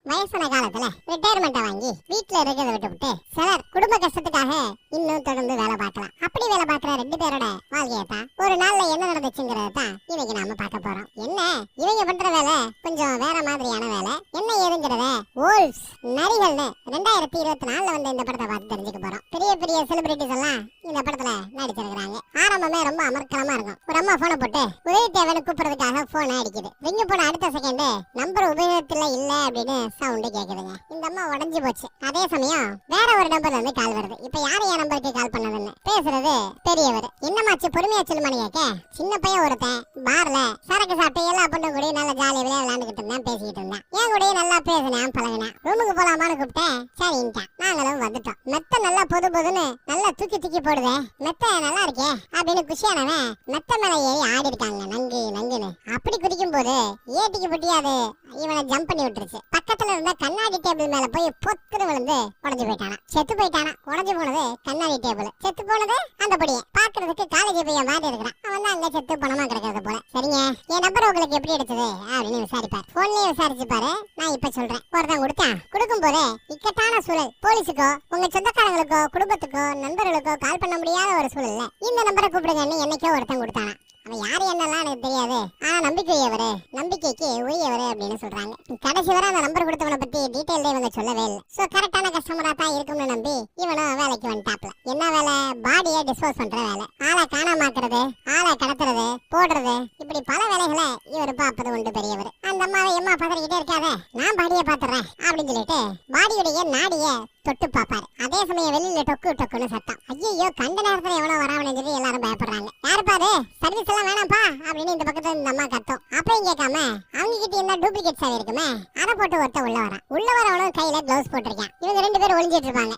வயசான காலத்துல ரிட்டையர்மெண்ட் வாங்கி வீட்டுல இருக்கிறத விட்டுவிட்டு சிலர் குடும்ப கஷ்டத்துக்காக இன்னும் தொடர்ந்து வேலை பார்க்கலாம். அப்படி வேலை பார்க்கிற 2 பேரோட வாழ்க்கையை தான் ஒரு நாள்ல என்ன நடந்துச்சுங்கிறத தான் இன்னைக்கு நாம பார்க்க போறோம். என்ன இவங்க பண்ற வேலை கொஞ்சம் வேற மாதிரியான வேலை. என்ன ஏதுங்கிறத ஓல்ஸ் நரிகள்னு 2024 வந்த இந்த படத்தை பார்த்து தெரிஞ்சுக்க போறோம். பெரிய பெரிய செலிபிரிட்டிஸ் எல்லாம் இந்த படத்துல நடிச்சிருக்காங்க. ஆரம்பமே ரொம்ப அமர்க்கலமா இருக்கும். ஒரு அம்மா போனை போட்டு உதவி தேவைன்னு கூப்பிடுறதுக்காக போனை அடிக்குது. ரிங்கு போன அடுத்த செகண்ட் நம்பர் உபயோகத்துல இல்ல அப்படின்னு சவுண்ட் கேக்குதுங்க. இந்த அம்மா உடஞ்சு போச்சு. அதே சமயம் வேற ஒரு நம்பர்ல இருந்து கால் வருது. இப்ப யார் என் நம்பருக்கு கால் பண்ணதுன்னு பேசுறது பெரியவர். என்னமாச்சு பொறுமையா சொல்லுமான்னு கேட்க, சின்ன பையன் ஒருத்தன் பார்ல சரக்கு சாப்பிட்டு எல்லா பொண்ணு கூட நல்லா ஜாலியா விளையாண்டுகிட்டு இருந்தான், பேசிக்கிட்டு இருந்தான். என் கூட நல்லா பேசினேன், பழகினேன். ரூமுக்கு போலாமான்னு கூப்பிட்டேன். சரின்ட்டான். நாங்களும் வந்துட்டோம். மெத்த நல்லா பொது பொதுன்னு நல்லா தூக்கி தூக்கி போடுதே, மெத்த நல்லா இருக்கே அப்படின்னு குஷியானவன் மெத்த மேல ஏறி ஆடி இருக்காங்க. நங்கு நங்குன்னு அப்படி குதிக்கும் போது ஏட்டிக்கு புட்டியாது இவனை ஜம்ப் பண்ணி விட்டுருச்சு. பக்கத்துல இருந்த கண்ணாடி டேபிள் மேல போய் பொத்துன்னு விழுந்து உடஞ்சு போயிட்டானா. செத்து போயிட்டானா. உடஞ்சு போனது கண்ணாடி டேபிள், செத்து போனது அந்த படியை. பாக்குறதுக்கு காலேஜ் பையன் மாதிரி இருக்கிறான். அவன் தான் அங்க செத்து பணமா கிடக்கிறது போல. சரிங்க, என் நம்பர் உங்களுக்கு எப்படி எடுத்தது அப்படின்னு விசாரிப்பார். போன்லயே விசாரிச்சு பாரு, நான் இப்ப சொல்றேன். ஒருத்தன் கொடுத்தான். கொடுக்கும் போது இக்கட்டான சூழல், போலீஸுக்கோ உங்க சொந்தக்காரங்களுக்கோ குடும்பத்துக்கோ நண்பர்களுக்கோ கால் பண்ண முடியாத ஒரு சூழல்ல இந்த நம்பரை கூப்பிடுங்கன்னு என்னைக்கோ ஒருத்தன் கொடுத்தானா. அவன் யாரு என்னெல்லாம் எனக்கு தெரியாது, ஆனா நம்பிக்கையவரு, நம்பிக்கைக்கு உரியவரு அப்படின்னு சொல்றாங்க. கடைசி வரை அந்த நம்பர் கொடுத்தவனை பத்தி டீடைல் இவங்க சொல்லவே இல்லை. சோ கரெக்டான கஸ்டமரா தான் இருக்கும்னு நம்பி இவனும் வேலைக்கு வந்துட்டாப்ல. என்ன வேலை? பாடியை டிஸ்போஸ் பண்ற வேலை. ஆளை காணாமாக்குறது, ஆளை கடத்துறது, போடுறது, இப்படி பல வேலைகளை இவர் பார்ப்பது உண்டு பெரியவர். அந்த அம்மாவை எம்மா பதறிக்கிட்டே இருக்காத, நான் பாடியை பாத்துறேன் அப்படின்னு சொல்லிட்டு பாடியுடைய நாடிய தொட்டு பாப்பாரு. அதே சமயம் வெளியில டொக்கு டொக்குன்னு சத்தம். ஐயோ, கண்ட நேரத்துல எவ்வளவு வராவன்னு சொல்லி எல்லாரும் பயப்படுறாங்க. யாருப்பா அது? சர்வீஸ் எல்லாம் வேணாம்ப்பா அப்படின்னு இந்த பக்கத்துல இந்த அம்மா கத்தும். அப்பயும் கேட்காம அவங்க கிட்ட என்ன டூப்ளிகேட் சாவி இருக்குமே அதை போட்டு ஒருத்த உள்ள வரான். உள்ள வரவனும் கையில கிளவுஸ் போட்டிருக்கான். இவங்க 2 பேரும் ஒளிஞ்சிட்டு இருப்பாங்க.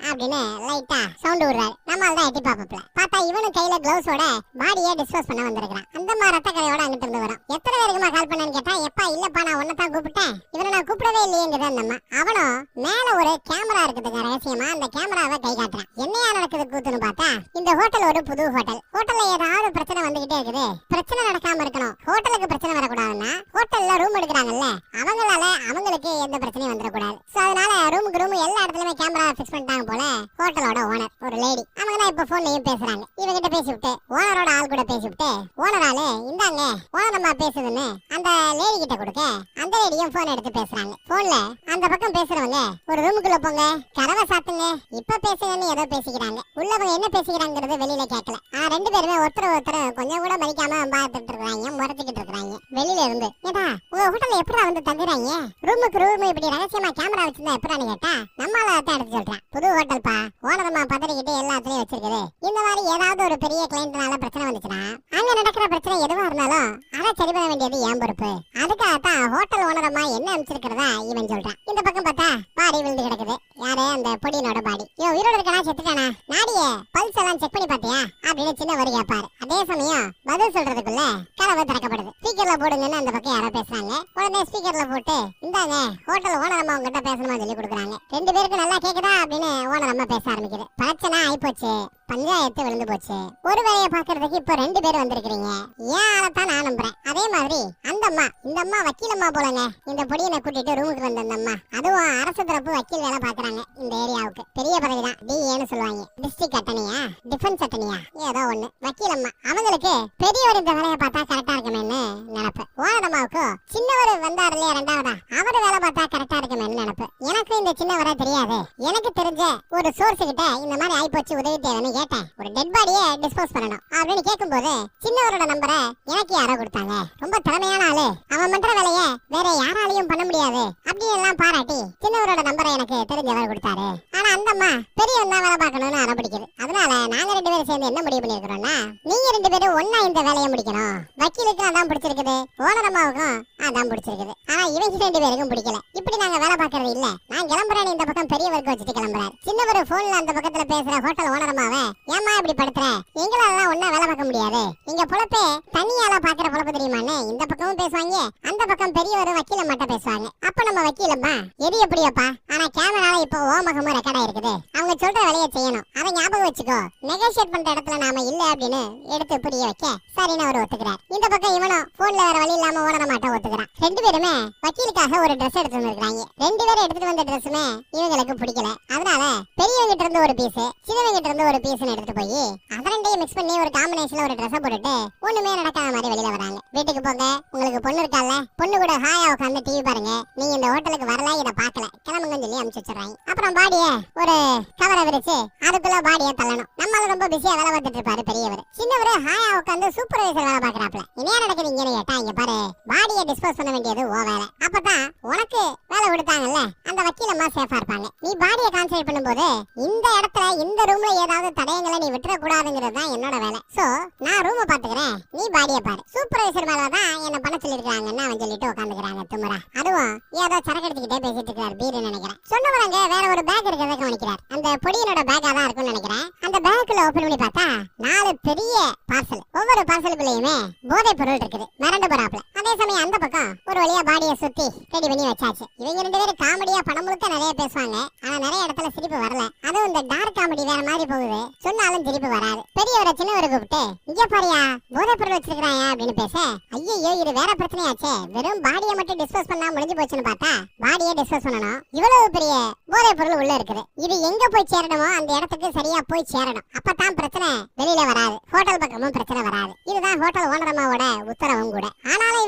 அப்படின்னு லைட்டா சவுண்ட் விடுறாரு. நம்மால தான் எட்டி பாப்பல பார்த்தா இவனும் கையில கிளவுஸோட பாடியை டிஸ்போஸ் பண்ண வந்திருக்கான். அந்த மாதிரி ரத்த கரையோட அங்கிட்டு இருந்து வரும். எத்தனை பேருக்குமா கால் பண்ணான்னு கேட்டா, எப்பா இல்லப்பா நான் ஒன்னதான் கூப்பிட்டேன், இவனை நான் கூப்பிடவே இல்லையேங்குது அந்த அம்மா. அவனும் மேல ஒரு கேமரா இருக்குதுங்க, ரகசியமா அந்த கேமராவை கை காட்டுறான். என்னையா நடக்குது கூத்துன்னு பார்த்தா, இந்த ஹோட்டல் ஒரு புது ஹோட்டல். ஹோட்டல்ல ஏதாவது பிரச்சனை வந்துகிட்டே இருக்குது. பிரச்சனை நடக்காம இருக்கணும், ஹோட்டலுக்கு பிரச்சனை வரக்கூடாதுன்னா ஹோட்டல்ல ரூம் எடுக்கிறாங்கல்ல அவங்களால அவங்களுக்கு எந்த பிரச்சனையும் வந்துடக்கூடாது. சோ அதனால ரூமுக்கு ரூம் எல்லா இடத்துலயுமே கேமரா பிக்ஸ் பண்ணிட்டாங்க போல ஹோட்டலோட ஓனர் ஒரு லேடி. அவங்க தான் இப்ப போன்லயும் பேசுறாங்க. இவங்கிட்ட பேசிவிட்டு ஓனரோட ஆள் கூட பேசிவிட்டு ஓனர் ஆளு இந்தாங்க ஓனர் அம்மா பேசுதுன்னு அந்த லேடி கிட்ட கொடுக்க அந்த லேடியும் போன் எடுத்து பேசுறாங்க. போன்ல அந்த பக்கம் பேசுறவங்க ஒரு ரூமுக்குள்ள போங்க, கதவை சாத்துங்க, இப்ப பேசுங்கன்னு ஏதோ பேசிக்கிறாங்க. உள்ளவங்க என்ன பேசிக்கிறாங்கிறது வெளியில கேட்கல. 2 பேருமே ஒருத்தர் கொஞ்சம் கூட மதிக்காம பார்த்துட்டு இருக்காங்க, முறைச்சிக்கிட்டு இருக்காங்க வெளியில இருந்து. ஏடா உங்க ஹோட்டல்ல எப்படி வந்து தங்குறாங்க? ரூமுக்கு ரூம் இப்படி ரகசியமா கேமரா வச்சிருந்தா எப்படான்னு கேட்டா நம்மளால தான் எடுத்து சொல்றான். புது ஹோட்டல் பா, ஓனரமா பதறிக்கிட்டு எல்லாத்துலயும் வச்சிருக்குது. இந்த மாதிரி ஏதாவது ஒரு பெரிய கிளைண்ட்னால பிரச்சனை வந்துச்சுன்னா அங்க நடக்கிற பிரச்சனை எதுவா இருந்தாலும் அதை சரி பண்ண வேண்டியது ஏன் பொறுப்பு. அதுக்காகத்தான் ஹோட்டல் ஓனரமா என்ன அமைச்சிருக்கிறதா இவன் சொல்றான். இந்த பக்கம் பார்த்தா பாடி விழுந்து கிடக்குது. யாரு? அந்த பொடியனோட பாடி. உயிரோட இருக்கானா செத்துட்டானா? நாடிய பல்ஸ் எல்லாம் செக் பண்ணி பாத்தியா அப்படின்னு சின்னவர் கேட்பாரு. அதே சமயம் பதில் சொல்றதுக்குள்ள கதவு திறக்கப்படுது. ஸ்பீக்கர்ல போடுங்கன்னு அந்த பக்கம் யாரோ பேசுறாங்க. உடனே ஸ்பீக்கர்ல போட்டு இந்தாங்க ஹோட்டல் ஓனர் அம்மா உங்ககிட்ட பேசணுமா சொல்லி கொடுக்குறாங்க. 2 பேருக்கு நல்லா கேக்குதா அப்படின்னு ஓனர் அம்மா பேச ஆரம்பிக்குது. பிரச்சனை ஆயிப்போச்சு, பஞ்சாயத்து விழுந்து போச்சு. ஒரு வேலையை பாக்குறதுக்கு இப்ப 2 பேர் வந்திருக்கிறீங்க. ஏன் ஆளத்தான் நான் நம்புறேன். அதே மாதிரி அந்த அம்மா, இந்த அம்மா வக்கீலம்மா போலங்க. இந்த பொடியனை கூட்டிட்டு ரூமுக்கு வந்த அந்த அம்மா அதுவும் அரசு தரப்பு வக்கீல் வேலை பாக்குறாங்க. இந்த ஏரியாவுக்கு பெரிய பதவிதான், டிஏன்னு சொல்லுவாங்க. டிஸ்ட்ரிக்ட் அட்டர்னியா, டிஃபென்ஸ் அட்டர்னியா, ஏதோ ஒண்ணு. வக்கீலம்மா அவங்களுக்கு பெரியவர் இந்த வேலையை பார்த்தா கரெக்டா இருக்குமேன்னு நினைப்பு. ஓனரம்மாவுக்கு சின்னவர் வந்தாரு இல்லையா 2வதா, அவரு வேலை பார்த்தா கரெக்டா இருக்குமேன்னு நினைப்பு. எனக்கு இந்த சின்னவரை தெரியாது. எனக்கு தெரிஞ்ச ஒரு சோர்ஸ் கிட்ட இந்த மாதிரி ஆயிப்போச்சு உதவி தேவைன்னு கேட்டேன். ஒரு டெட் பாடியை டிஸ்போஸ் பண்ணணும் அப்படின்னு கேட்கும்போது சின்னவரோட நம்பரை எனக்கு யாரோ கொடுத்தாங்க. ரொம்ப திறமையான ஆளு, அவன் பண்ற வேலையை வேற யாராலையும் பண்ண முடியாது அப்படின்னு எல்லாம் பாராட்டி சின்னவரோட நம்பரை எனக்கு தெரிஞ்சவர் கொடுத்தாரு. ஆனா அந்த அம்மா பெரியவன் தான் வேலை பார்க்கணும்னு அறப்பிடிக்குது. அதனால நாங்க 2 பேரும் சேர்ந்து என்ன முடிவு பண்ணிருக்கிறோம்னா, நீங்க 2 பேரும் ஒன்னா இந்த வேலையை முடிக்கணும். வக்கீலுக்கு அதான் பிடிச்சிருக்குது, ஓனர் அம்மாவுக்கும் அதான் பிடிச்சிருக்குது. ஆனா இவங்க 2 பேருக்கும் பிடிக்கல. இப்படி நாங்க வேலை பார்க்கறது இல்ல, நாங்க நான் கிளம்புறேன்னு இந்த பக்கம் பெரியவருக்கு வச்சுட்டு கிளம்புறாரு. சின்னவர் போன்ல அந்த பக்கத்துல பேசுற ஹோட்டல் ஓனரமாவே, ஏமா இப்படி படுத்துற, எங்களால ஒன்னா வேலை பார்க்க முடியாது, எங்க பொழப்பே தனியால பாக்குற பொழப்பு தெரியுமான்னு இந்த பக்கமும் பேசுவாங்க, அந்த பக்கம் பெரியவர் வக்கீல மட்டும் பேசுவாங்க. அப்ப நம்ம வக்கீலம்மா எது எப்படியாப்பா, ஆனா கேமரால இப்போ ஓமகமும் ரெக்கார்ட் ஆயிருக்குது, அவங்க சொல்ற வேலையை செய்யணும், அதை ஞாபகம் வச்சுக்கோ, நெகோசியேட் பண்ற இடத்துல நாம இல்ல அப்படின்னு எடுத்து புரிய வைக்க சரின்னு அவர் ஒத்துக்கிறார். இந்த பக்கம் இவனும் போன்ல வேற வழி இல்லாம ஓனர மாட்ட ஒத்துக்கிறான். ரெண்டு பேருமே வக்கீலுக்காக ஒரு ட்ரெஸ் எடுத்து வந்திருக்காங்க. ரெண்டு பேரும் எடுத்துட்டு வந்த ட்ரெஸ்ஸுமே இவங்களுக்கு பிடிக்கல. அதனால பெரியவங்கிட்ட இருந்து ஒரு பீஸ், சின்னவங்கிட்ட இருந்து ஒரு பீஸ் எடுத்துட்டு போய் அதை ரெண்டையும் மிக்ஸ் பண்ணி ஒரு காம்பினேஷன்ல ஒரு ட்ரெஸ் போட்டுட்டு ஒண்ணுமே நடக்காத மாதிரி வெளியில வராங்க. வீட்டுக்கு போங்க, உங்களுக்கு பொண்ணு இருக்கால, பொண்ணு கூட ஹாயா உட்காந்து டிவி பாருங்க, நீங்க இந்த ஹோட்டலுக்கு வரல, இதை பாக்கல, கிளம்புங்கன்னு சொல்லி அனுப்பிச்சு வச்சிடறாங்க. அப்புறம் பாடிய ஒரு கவரை விரிச்சு அதுக்குள்ள பாடியை தள்ளணும். நம்மளால ரொம்ப பிஸியா வேலை பார்த்துட்டு இருப்பாரு பெரியவர். சின்னவர் ஹாயா உட்காந்து சூப்பர்வைசர் வேலை பாக்குறாப்ல. இனியா நடக்குதுங்கன்னு கேட்டா, இங்க பாரு, பாடியை டிஸ்போஸ் பண்ண வேண்டியது ஓ வேலை, அப்பதான் உனக்கு வேலை கொடுத்தாங்கல்ல அந்த வக்கீலம்மா சேஃபா இருப்பாங்க. நீ பாடியை கான்சென்ட்ரேட் பண்ணும்போது இந்த இடத்துல இந்த ரூம்ல ஏதாவது தடயங்களை நீ விட்டுற கூடாதுங்கிறது தான் என்னோட வேலை. சோ நான் ரூமை பாத்துக்கிறேன், நீ பாடியை பாரு. சூப்பர்வைசர் மேலதான் என்ன பண்ண சொல்லிருக்காங்கன்னு அவன் சொல்லிட்டு உட்காந்துக்கிறாங்க துமரா. அதுவும் ஏதோ சரக்கு எடுத்துக்கிட்டே பேசிட்டு இருக்காரு பீரு நினைக்கிறேன். சொன்னவரங்க வேற ஒரு பேக் இருக்கிறத கவனிக்கிறார். அந்த பொடியனோட பேக்கா தான் இருக்கும்னு நினைக்கிறேன். அந்த பேக்குல ஓபன் பண்ணி பார்த்தா 4 பெரிய பார்சல், ஒவ்வொரு பார்சலுக்குள்ளயுமே போதை பொருள் இருக்குது. மிரண்டு போறாப்ல. அதே சமயம் அந்த பக்கம் ஒரு வழியா பாடியை சுத்தி ரெடி பண்ணி வச்சாச்சு. இவங்க ரெண்டு பேரும் காமெடியா படம் முழுக்க நிறைய பேசுவாங்க, ஆனா நிறைய இடத்துல சிரிப்பு வரல. அதுவும் இந்த டார்க் காமெடி வேற மாதிரி போகுது, சொன்னாலும் சிரிப்பு வராது. பெரியவரை சின்னவரை கூப்பிட்டு, இங்க பாரியா போதை பொருள் வச்சிருக்காயா அப்படின்னு பேச, ஐயோ இது வேற பிரச்சனையாச்சே, வெறும் பாடியை மட்டும் டிஸ்போஸ் பண்ணா முடிஞ்சு போச்சுன்னு பார்த்தா பாடியை டிஸ்போஸ் பண்ணணும். இவ்வளவு பெரிய போதை பொருள் உள்ள இருக்குது, இது எங்க போய் சேரணுமோ அந்த இடத்துக்கு சரியா போய் சேரணும், அப்பதான் பிரச்சனை வெளியில வராது, ஹோட்டல் பக்கமும் பிரச்சனை வராது. இதுதான் ஹோட்டல் ஓனரமாவோட உத்தரவும் கூட. ஆனாலும்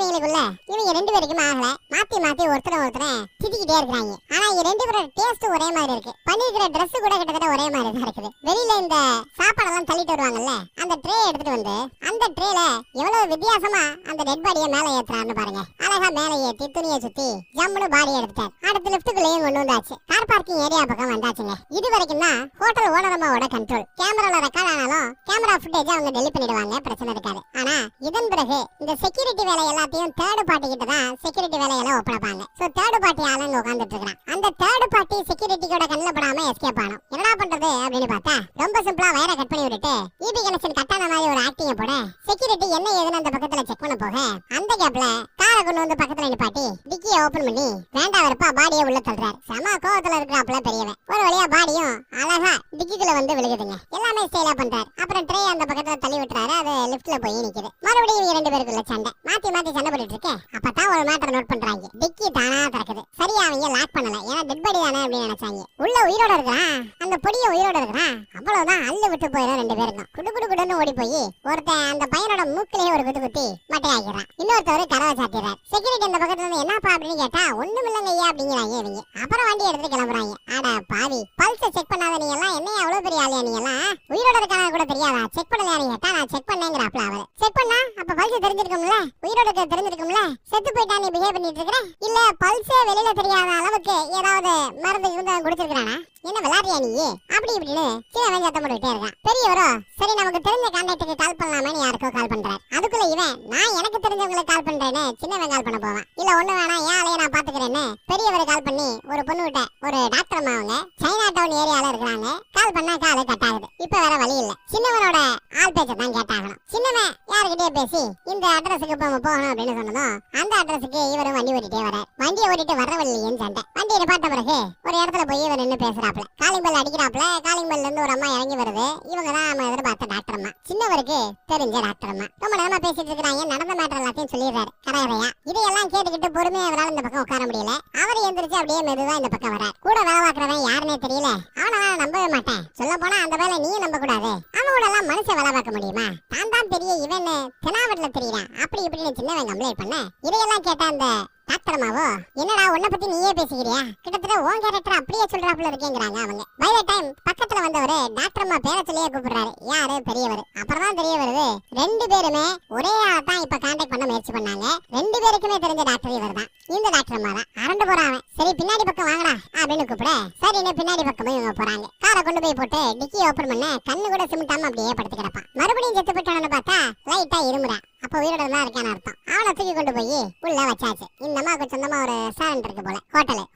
இவங்க ரெண்டு பேருக்கும் ஆகல, மாத்தி மாத்தி ஒருத்தரை திட்டிக்கிட்டே இருக்காங்க. ஆனா இவங்க ரெண்டு பேரோட டேஸ்ட் ஒரே மாதிரி இருக்கு, பண்ணிருக்கிற ட்ரெஸ் கூட கிட்டத்தட்ட ஒரே மாதிரி தான் இருக்குது. வெளியில இந்த சாப்பாடெல்லாம் தள்ளிட்டு வருவாங்கல்ல, அந்த ட்ரே எடுத்துட்டு வந்து அந்த ட்ரேல எவ்வளவு வித்தியாசமா அந்த டெட் பாடியை மேல ஏத்துறாருன்னு பாருங்க. அழகா மேல ஏத்தி துணியை சுத்தி ஜம்முன்னு பாடி எடுத்துட்டார். அடுத்து லிப்டுக்குள்ளேயும் கொண்டு வந்தாச்சு. கார் பார்க்கிங் ஏரியா பக்கம் வந்தாச்சுங்க. இது வரைக்கும் தான் ஹோட்டல் ஓனரமாவோட கண்ட்ரோல். கேமரால ரெக்கார்ட் ஆனாலும் கேமரா ஃபுட்டேஜ் அவங்க டெலிட் பண்ணிடுவாங்க, பிரச்சனை இருக்காது. ஆனா இதன் பிறகு இந்த செக்யூரிட்டி வேலை எல்லாத்தையும் தேர்ட் பார்ட்டி கிட்ட தான் செக்யூரிட்டி வேலையெல்லாம் ஒப்படைப்பாங்க. சோ தேர்ட் பார்ட்டி ஆளுங்க உட்கார்ந்துட்டு இருக்கான். அந்த தேர்ட் பார்ட்டி செக்யூரிட்டியோட கண்ணில் படாம எஸ்கேப் ஆகணும். என்னடா பண்றது அப்படின்னு பார்த்தா ரொம்ப சிம்பிளா வயரை கட் பண்ணி விட்டுட்டு ஈபி கனெக்ஷன் கட்டான மாதிரி ஒரு ஆக்டிங்க போட செக்யூரிட்டி என்ன ஏதுன்னு அந்த பக்கத்துல செக் பண்ண போக அந்த கேப்ல காரை கொண்டு வந்து பக்கத்துல நிப்பாட்டி டிக்கியை ஓபன் பண்ணி வேண்டா வெறுப்பா பாடியை உள்ள தள்ளுறாரு. செம கோவத்துல இருக்கிறாப்ல பெரியவன். ஒரு வழியா பாடியும் அழகா டிக்கிக்குள்ள வந்து விழுகுதுங்க. எல்லாமே ஸ்டைலா பண்றாரு. அப்புறம் ட்ரே அந்த பக்கத்துல தள்ளி விட்டுறாரு, அது லிஃப்ட்ல போய் நிக்குது. மறுபடியும் இவங்க ரெண்டு பேருக்குள்ள சண்டை, மாத்தி மாத்தி சண்டை போட்டுட்டு இருக்கேன். அப்பதான் ஒரு மேட்டர் நோட் பண்றாங்க, டிக்கி தானா திறக்குது. சரியா அவங்க லாக் பண்ணல, ஏன்னா டெட் பாடி தானே அப்படின்னு நினைச்சாங்க. உள்ள உயிரோட இருக்கிறான், அந்த பொடிய உயிரோட இருக்கிறான். அவ்வளவுதான், அள்ளு விட்டு போயிடும் ரெண்டு பேருக்கும். குடு குடு குடுன்னு ஓடி போய் ஒருத்தன் அந்த பையனோட மூக்கிலேயே ஒரு குத்து குத்தி மட்டையாக்கிறான். இன்னொருத்தவர் கதவை சாத்திடுறாரு. செக்யூரிட்டி அந்த பக்கத்துல இருந்து என்னப்பா அப்படின்னு கேட்டா ஒண்ணும் இல்லைங்க ஐயா அப்படிங்கிறாங்க இவங்க. அப்புறம் வண்டி எடுத்து கிளம்புறாங்க. அட பாவி, பல்ஸ் செக் பண்ணாத நீ எல்லாம் என்ன அவ்வளவு பெரிய ஆளியா நீ எல்லாம், உயிரோட இருக்கான கூட தெரியாதா, செக் பண்ணலையான்னு கேட்டா நான் செக் பண்ணேங்கிறாப்ல. அவரு செக் பண்ணா அப்ப பல்ஸ் தெரிஞ்சிருக்கும்ல, உயிரோட தெரிஞ்சிருக்கும்ல, செத்து போயிட்டா நீ பிஹேவ் பண்ணிட்டு இருக்கிற, இல்ல பல்ஸே வெளியில தெரியாத அளவுக்கு ஏதாவது மருந்து இருந்து குடிச்சிருக்கானா, என்ன விளையாடுறியா நீ அப்படி இப்படின்னு சின்னவன் சத்தம் போட்டுட்டே இருக்கான். பெரியவரோ சரி நமக்கு தெரிஞ்ச கான்டாக்டுக்கு கால் பண்ணலாமேன்னு யாருக்கோ கால் பண்றாரு. அதுக்குள்ள இவன் நான் எனக்கு தெரிஞ்சவங்களுக்கு கால் பண்றேன்னு சின்னவன் கால் பண்ண போவான். இல்ல ஒண்ணு வேணாம், ஏன் அலைய நான் பாத்துக்கிறேன்னு பெரியவரை கால் பண்ணி ஒரு பொண்ணு விட்ட ஒரு டாக்டர் அம்மா அவங்க சைனா டவுன் ஏரியால இருக்கிறாங்க. கால் பண்ணா காலு கட் ஆகுது. இப்ப வேற வழி இல்ல, சின்னவனோட ஆள் பேச்ச தான் கேட்டாகணும். சின்னவன் யாருக்கிட்டே பேசி இந்த அட்ரஸுக்கு போகணும் அப்படின்னு சொன்னதும் அந்த அட்ரஸுக்கு இவரும் வண்டி ஓட்டிட்டே வர, வண்டியை ஓட்டிட்டு வர வழியேன்னு சண்டை. வண்டியை நிப்பாட்ட பிறகு ஒரு இடத்துல போய் இவர் நின்று பேசுறாப்ல. காலிங் பெல் அடிக்கிறாப்ல. காலிங் பெல்ல இருந்து ஒரு அம்மா இறங்கி வருது. இவங்க தான் நம்ம எதிர்பார்த்த டாக்டர் அம்மா, சின்னவருக்கு தெரிஞ்ச டாக்டர் அம்மா. ரொம்ப நேரமா பேசிட்டு இருக்காங்க, நடந்த மேட்டர் எல்லாத்தையும் சொல்லிடுறாரு கரையா. இதையெல்லாம் கேட்டுக்கிட்டு பொறுமையா அவரால் இந்த பக்கம் உட்கார முடியல. அவர் எந்திரிச்சு அப்படியே மெதுவா இந்த பக்கம் வர. கூட வேலை பார்க்கறவன் யாருன்னே தெரியல, அவனை நான் நம்பவே மாட்டேன். சொல்ல போனா அந்த வேலை நீயும் நம்ப கூடாது, அவனோட எல்லாம் மனுஷன் வேலை பார்க்க முடியுமா, தான் தான் பெரிய இவன் தெனாவட்ல தெரியறான் அப்படி இப்படின்னு சின்னவன் கம்ப்ளைண்ட் பண்ண. இதையெல்லாம் கேட்டா அந்த டாக்டர் அம்மாவோ என்னடா உன்னை பத்தி நீயே பேசிக்கிறியா, கிட்டத்தட்ட உன் கேரக்டர் அப்படியே சொல்றாப்புல இருக்கேங்கிறாங்க அவங்க. பை த டைம் பக்கத்துல வந்தவரு டாக்டர் அம்மா பேரை சொல்லியே கூப்பிடுறாரு. யாரு பெரியவர். அப்புறம் தான் தெரிய வருது ரெண்டு பேருமே ஒரே ஆளை தான் இப்ப கான்டாக்ட் பண்ண முயற்சி பண்ணாங்க. ரெண்டு பேருக்குமே தெரிஞ்ச டாக்டர் இவர் தான், இந்த டாக்டர் அம்மா தான். அரண்டு போறான். சரி பின்னாடி பக்கம் வாங்கடா அப்படின்னு கூப்பிட சரின்னு பின்னாடி பக்கம் இவங்க போறாங்க. காரை கொண்டு போய் போட்டு டிக்கி ஓபன் பண்ண கண்ணு கூட சிமிட்டாம அப்படியே படுத்து கிடப்பான். மறுபடியும் செத்து போயிட்டானு பார்த்தா லைட்டா இருமுறான். அப்ப உயிரோட தான் இருக்கான்னு அர்த்தம். அவனை தூக்கி கொண்டு போய் உள்ள வச்சாச்சு. இந்த அம்மாவுக்கு சொந்தமா ஒரு ரெஸ்டாரண்ட் இருக்கு போல,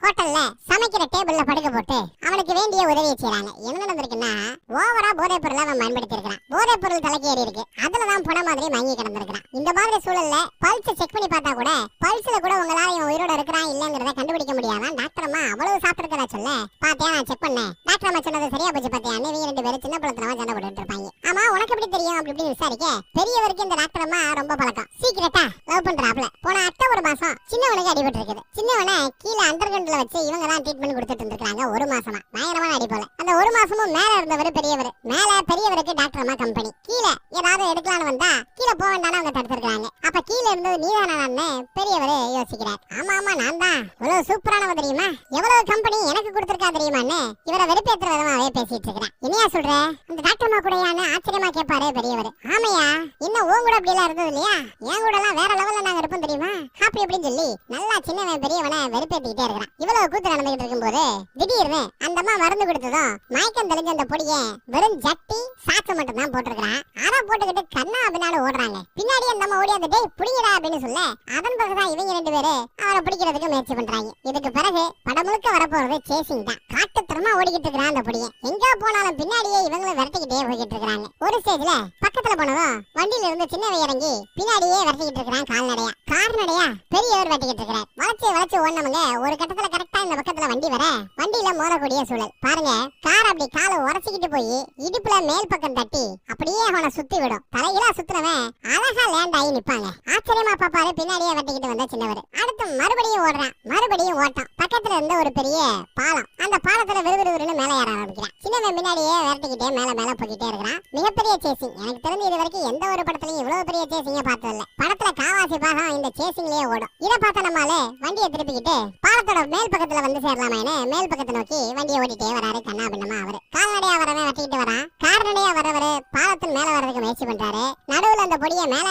ஹோட்டல்ல சமைக்கிற டேபிள்ல படுக்க போட்டு அவனுக்கு வேண்டிய உதவியை செய்யறாங்க. என்ன நடந்திருக்குன்னா, ஓவரா போதைப் பொருளை அவன் பயன்படுத்தி இருக்கிறான். போதைப் பொருள் தலைக்கு ஏறி இருக்கு. அதுலதான் போன மாதிரி மயங்கி கிடந்திருக்கான். இந்த மாதிரி சூழல்ல பல்ஸ் செக் பண்ணி பார்த்தா கூட பல்ஸ்ல கூட உங்களால இவன் உயிரோட இருக்கிறான் இல்லங்கிறத கண்டுபிடிக்க முடியாதான். டாக்டர் அம்மா அவ்வளவு சாப்பிட்டுருக்கா சொல்ல, பாத்தியா நான் செக் பண்ணேன், டாக்டர் அம்மா சொன்னது சரியா போச்சு பாத்தியா, இவங்க 2 பேரும் சின்ன பழத்தனமா சண்டை போட்டுட்டு இருப்பாங்க. ஆமா உனக்கு எப்படி தெரியும் அப்படி இப்படி விசாரிக்க, பெரியவருக்கு இந்த டாக்டர் அம்மா ரொம்ப பழக்கம். சீக்கிரட்டா லவ் பண்றாப்ல. போன அக்டோபர் மாசம் சின்னவனுக்கு அடிபட்டு இருக்குது. சின்னவனை கீழே அண்டர்கிரவுண்ட்ல வச்சு இவங்க தான் ட்ரீட்மெண்ட் கொடுத்துட்டு இருந்திருக்காங்க 1 மாசமா. பயங்கரமான அடி போல. அந்த 1 மாசமும் மேல இருந்தவர் பெரியவர், மேல பெரியவருக்கு டாக்டர் அம்மா கம்பெனி, கீழே ஏதாவது எடுக்கலான்னு வந்தா கீழே போக வேண்டாம்னு அவங்க தடுத்திருக்காங்க. அப்ப கீழே இருந்தது நீதானு பெரியவர் யோசிக்கிறார். ஆமா ஆமா நான் தான், இவ்வளவு சூப்பரானவ தெரியுமா, எவ்வளவு கம்பெனி எனக்கு கொடுத்திருக்கா தெரியுமான்னு இவரை வெறுப்பேற்ற விதமாவே பேசிட்டு இருக்கிறேன். என்னையா சொல்ற, அந்த டாக்டர் அம்மா கூடயான்னு ஆச்சரியமா கேட்பாரு பெரியவர். ஆமையா, இன்னும் உன் கூட அப்படி எல்லாம் இருந்தது இல்லையா, என் கூட எல்லாம் வேற லெவல்ல நாங்க இருப்போம் தெரியுமா, அப்படி அப்படின்னு சொல்லி நல்லா சின்னவன் பெரியவனை வெறுப்பேற்றிக்கிட்டே இருக்கிறான். இவ்வளவு கூத்து நடந்துகிட்டு இருக்கும்போது திடீர்னு அந்த அம்மா மருந்து கொடுத்ததும் மயக்கம் தெளிஞ்ச அந்த பொடியை வெறும் ஜட்டி சாக்கு மட்டும் தான் போட்டிருக்கான். அதை போட்டுக்கிட்டு கண்ணா அப்படின்னாலும் ஓடுறாங்க. பின்னாடி அந்த அம்மா ஓடியாந்து டேய் புடிங்கடா அப்படின்னு சொல்ல, அதன் பிறகுதான் இவங்க 2 பேரும் அவரை பிடிக்கிறதுக்கு முயற்சி பண்றாங்க. இதுக்கு பிறகு படம் முழுக்க வரப்போறது சேசிங் தான். காட்டுத்தரமா ஓடிக்கிட்டு இருக்கிறான் அந்த பொடியை. எங்க போனாலும் பின்னாடியே இவங்களும் விரட்டிக்கிட்டே போய்கிட்டு இருக்காங்க. ஒரு ஸ்டேஜ்ல பக்கத்துல போனதும் வண்டியில இருந்து சின்னவை இறங்கி பின்னாடியே விரட்டிக்கிட்டு இருக்கிறான் கால்நடையா. கால்நடையா பெரியவர் விரட்டிக்கிட்டு இருக்கிறார். வளைச்சு ஓடினவங்க ஒரு கட்டத்துல கரெக்டா இந்த பக்கத்துல வண்டி வர வண்டியில மோதக்கூடிய சூழல் பாருங்க. கார் அப்படி காலை உரசிக்கிட்டு போய் இடுப்புல மேல் பக்கம் தட்டி அப்படியே அவனை சுத்தி விடும். தலையிலா சுத்துனவன் அழகா லேண்ட் ஆகி நிப்பாங்க. ஆச்சரியமா பாப்பாரு பின்னாடியே வெட்டிக்கிட்டு வந்த சின்னவர். அடுத்து மறுபடியும் ஓடுறான், மறுபடியும் ஓட்டம். பக்கத்துல இருந்த ஒரு பெரிய பாலம், அந்த பாலத்துல விறுவிறுன்னு மேல ஏற ஆரம்பிக்கிறான். சின்னவன் பின்னாடியே விரட்டிக்கிட்டே மேல போய்கிட்டே இருக்கிறான். மிகப்பெரிய சேசிங். எனக்கு தெரிஞ்சு இது வரைக்கும் எந்த ஒரு படத்துலயும் இவ்வளவு பெரிய சேசிங்க பார்த்தது இல்ல. படத்துல காவாசி பாகம் இந்த சேசிங்லயே ஓடும். இதை பார்த்த நம்மால வண்டியை திருப்பிக்கிட்டு பாலத்தோட மேல் பக்கத்துல வந்து சேரலாமான்னு மேல் பக்கத்தை நோக்கி வண்டியை ஓட்டிட்டே வராரு கண்ணா பின்னமா. அவரு கால்நடையா வரவன் வெட்டிக்கிட்டு வரான். கால்நடையா வரவரு பாலத்தின் மேல வர்றதுக்கு முயற்சி பண்றாரு. நடுவுல அந்த பொடியை மேல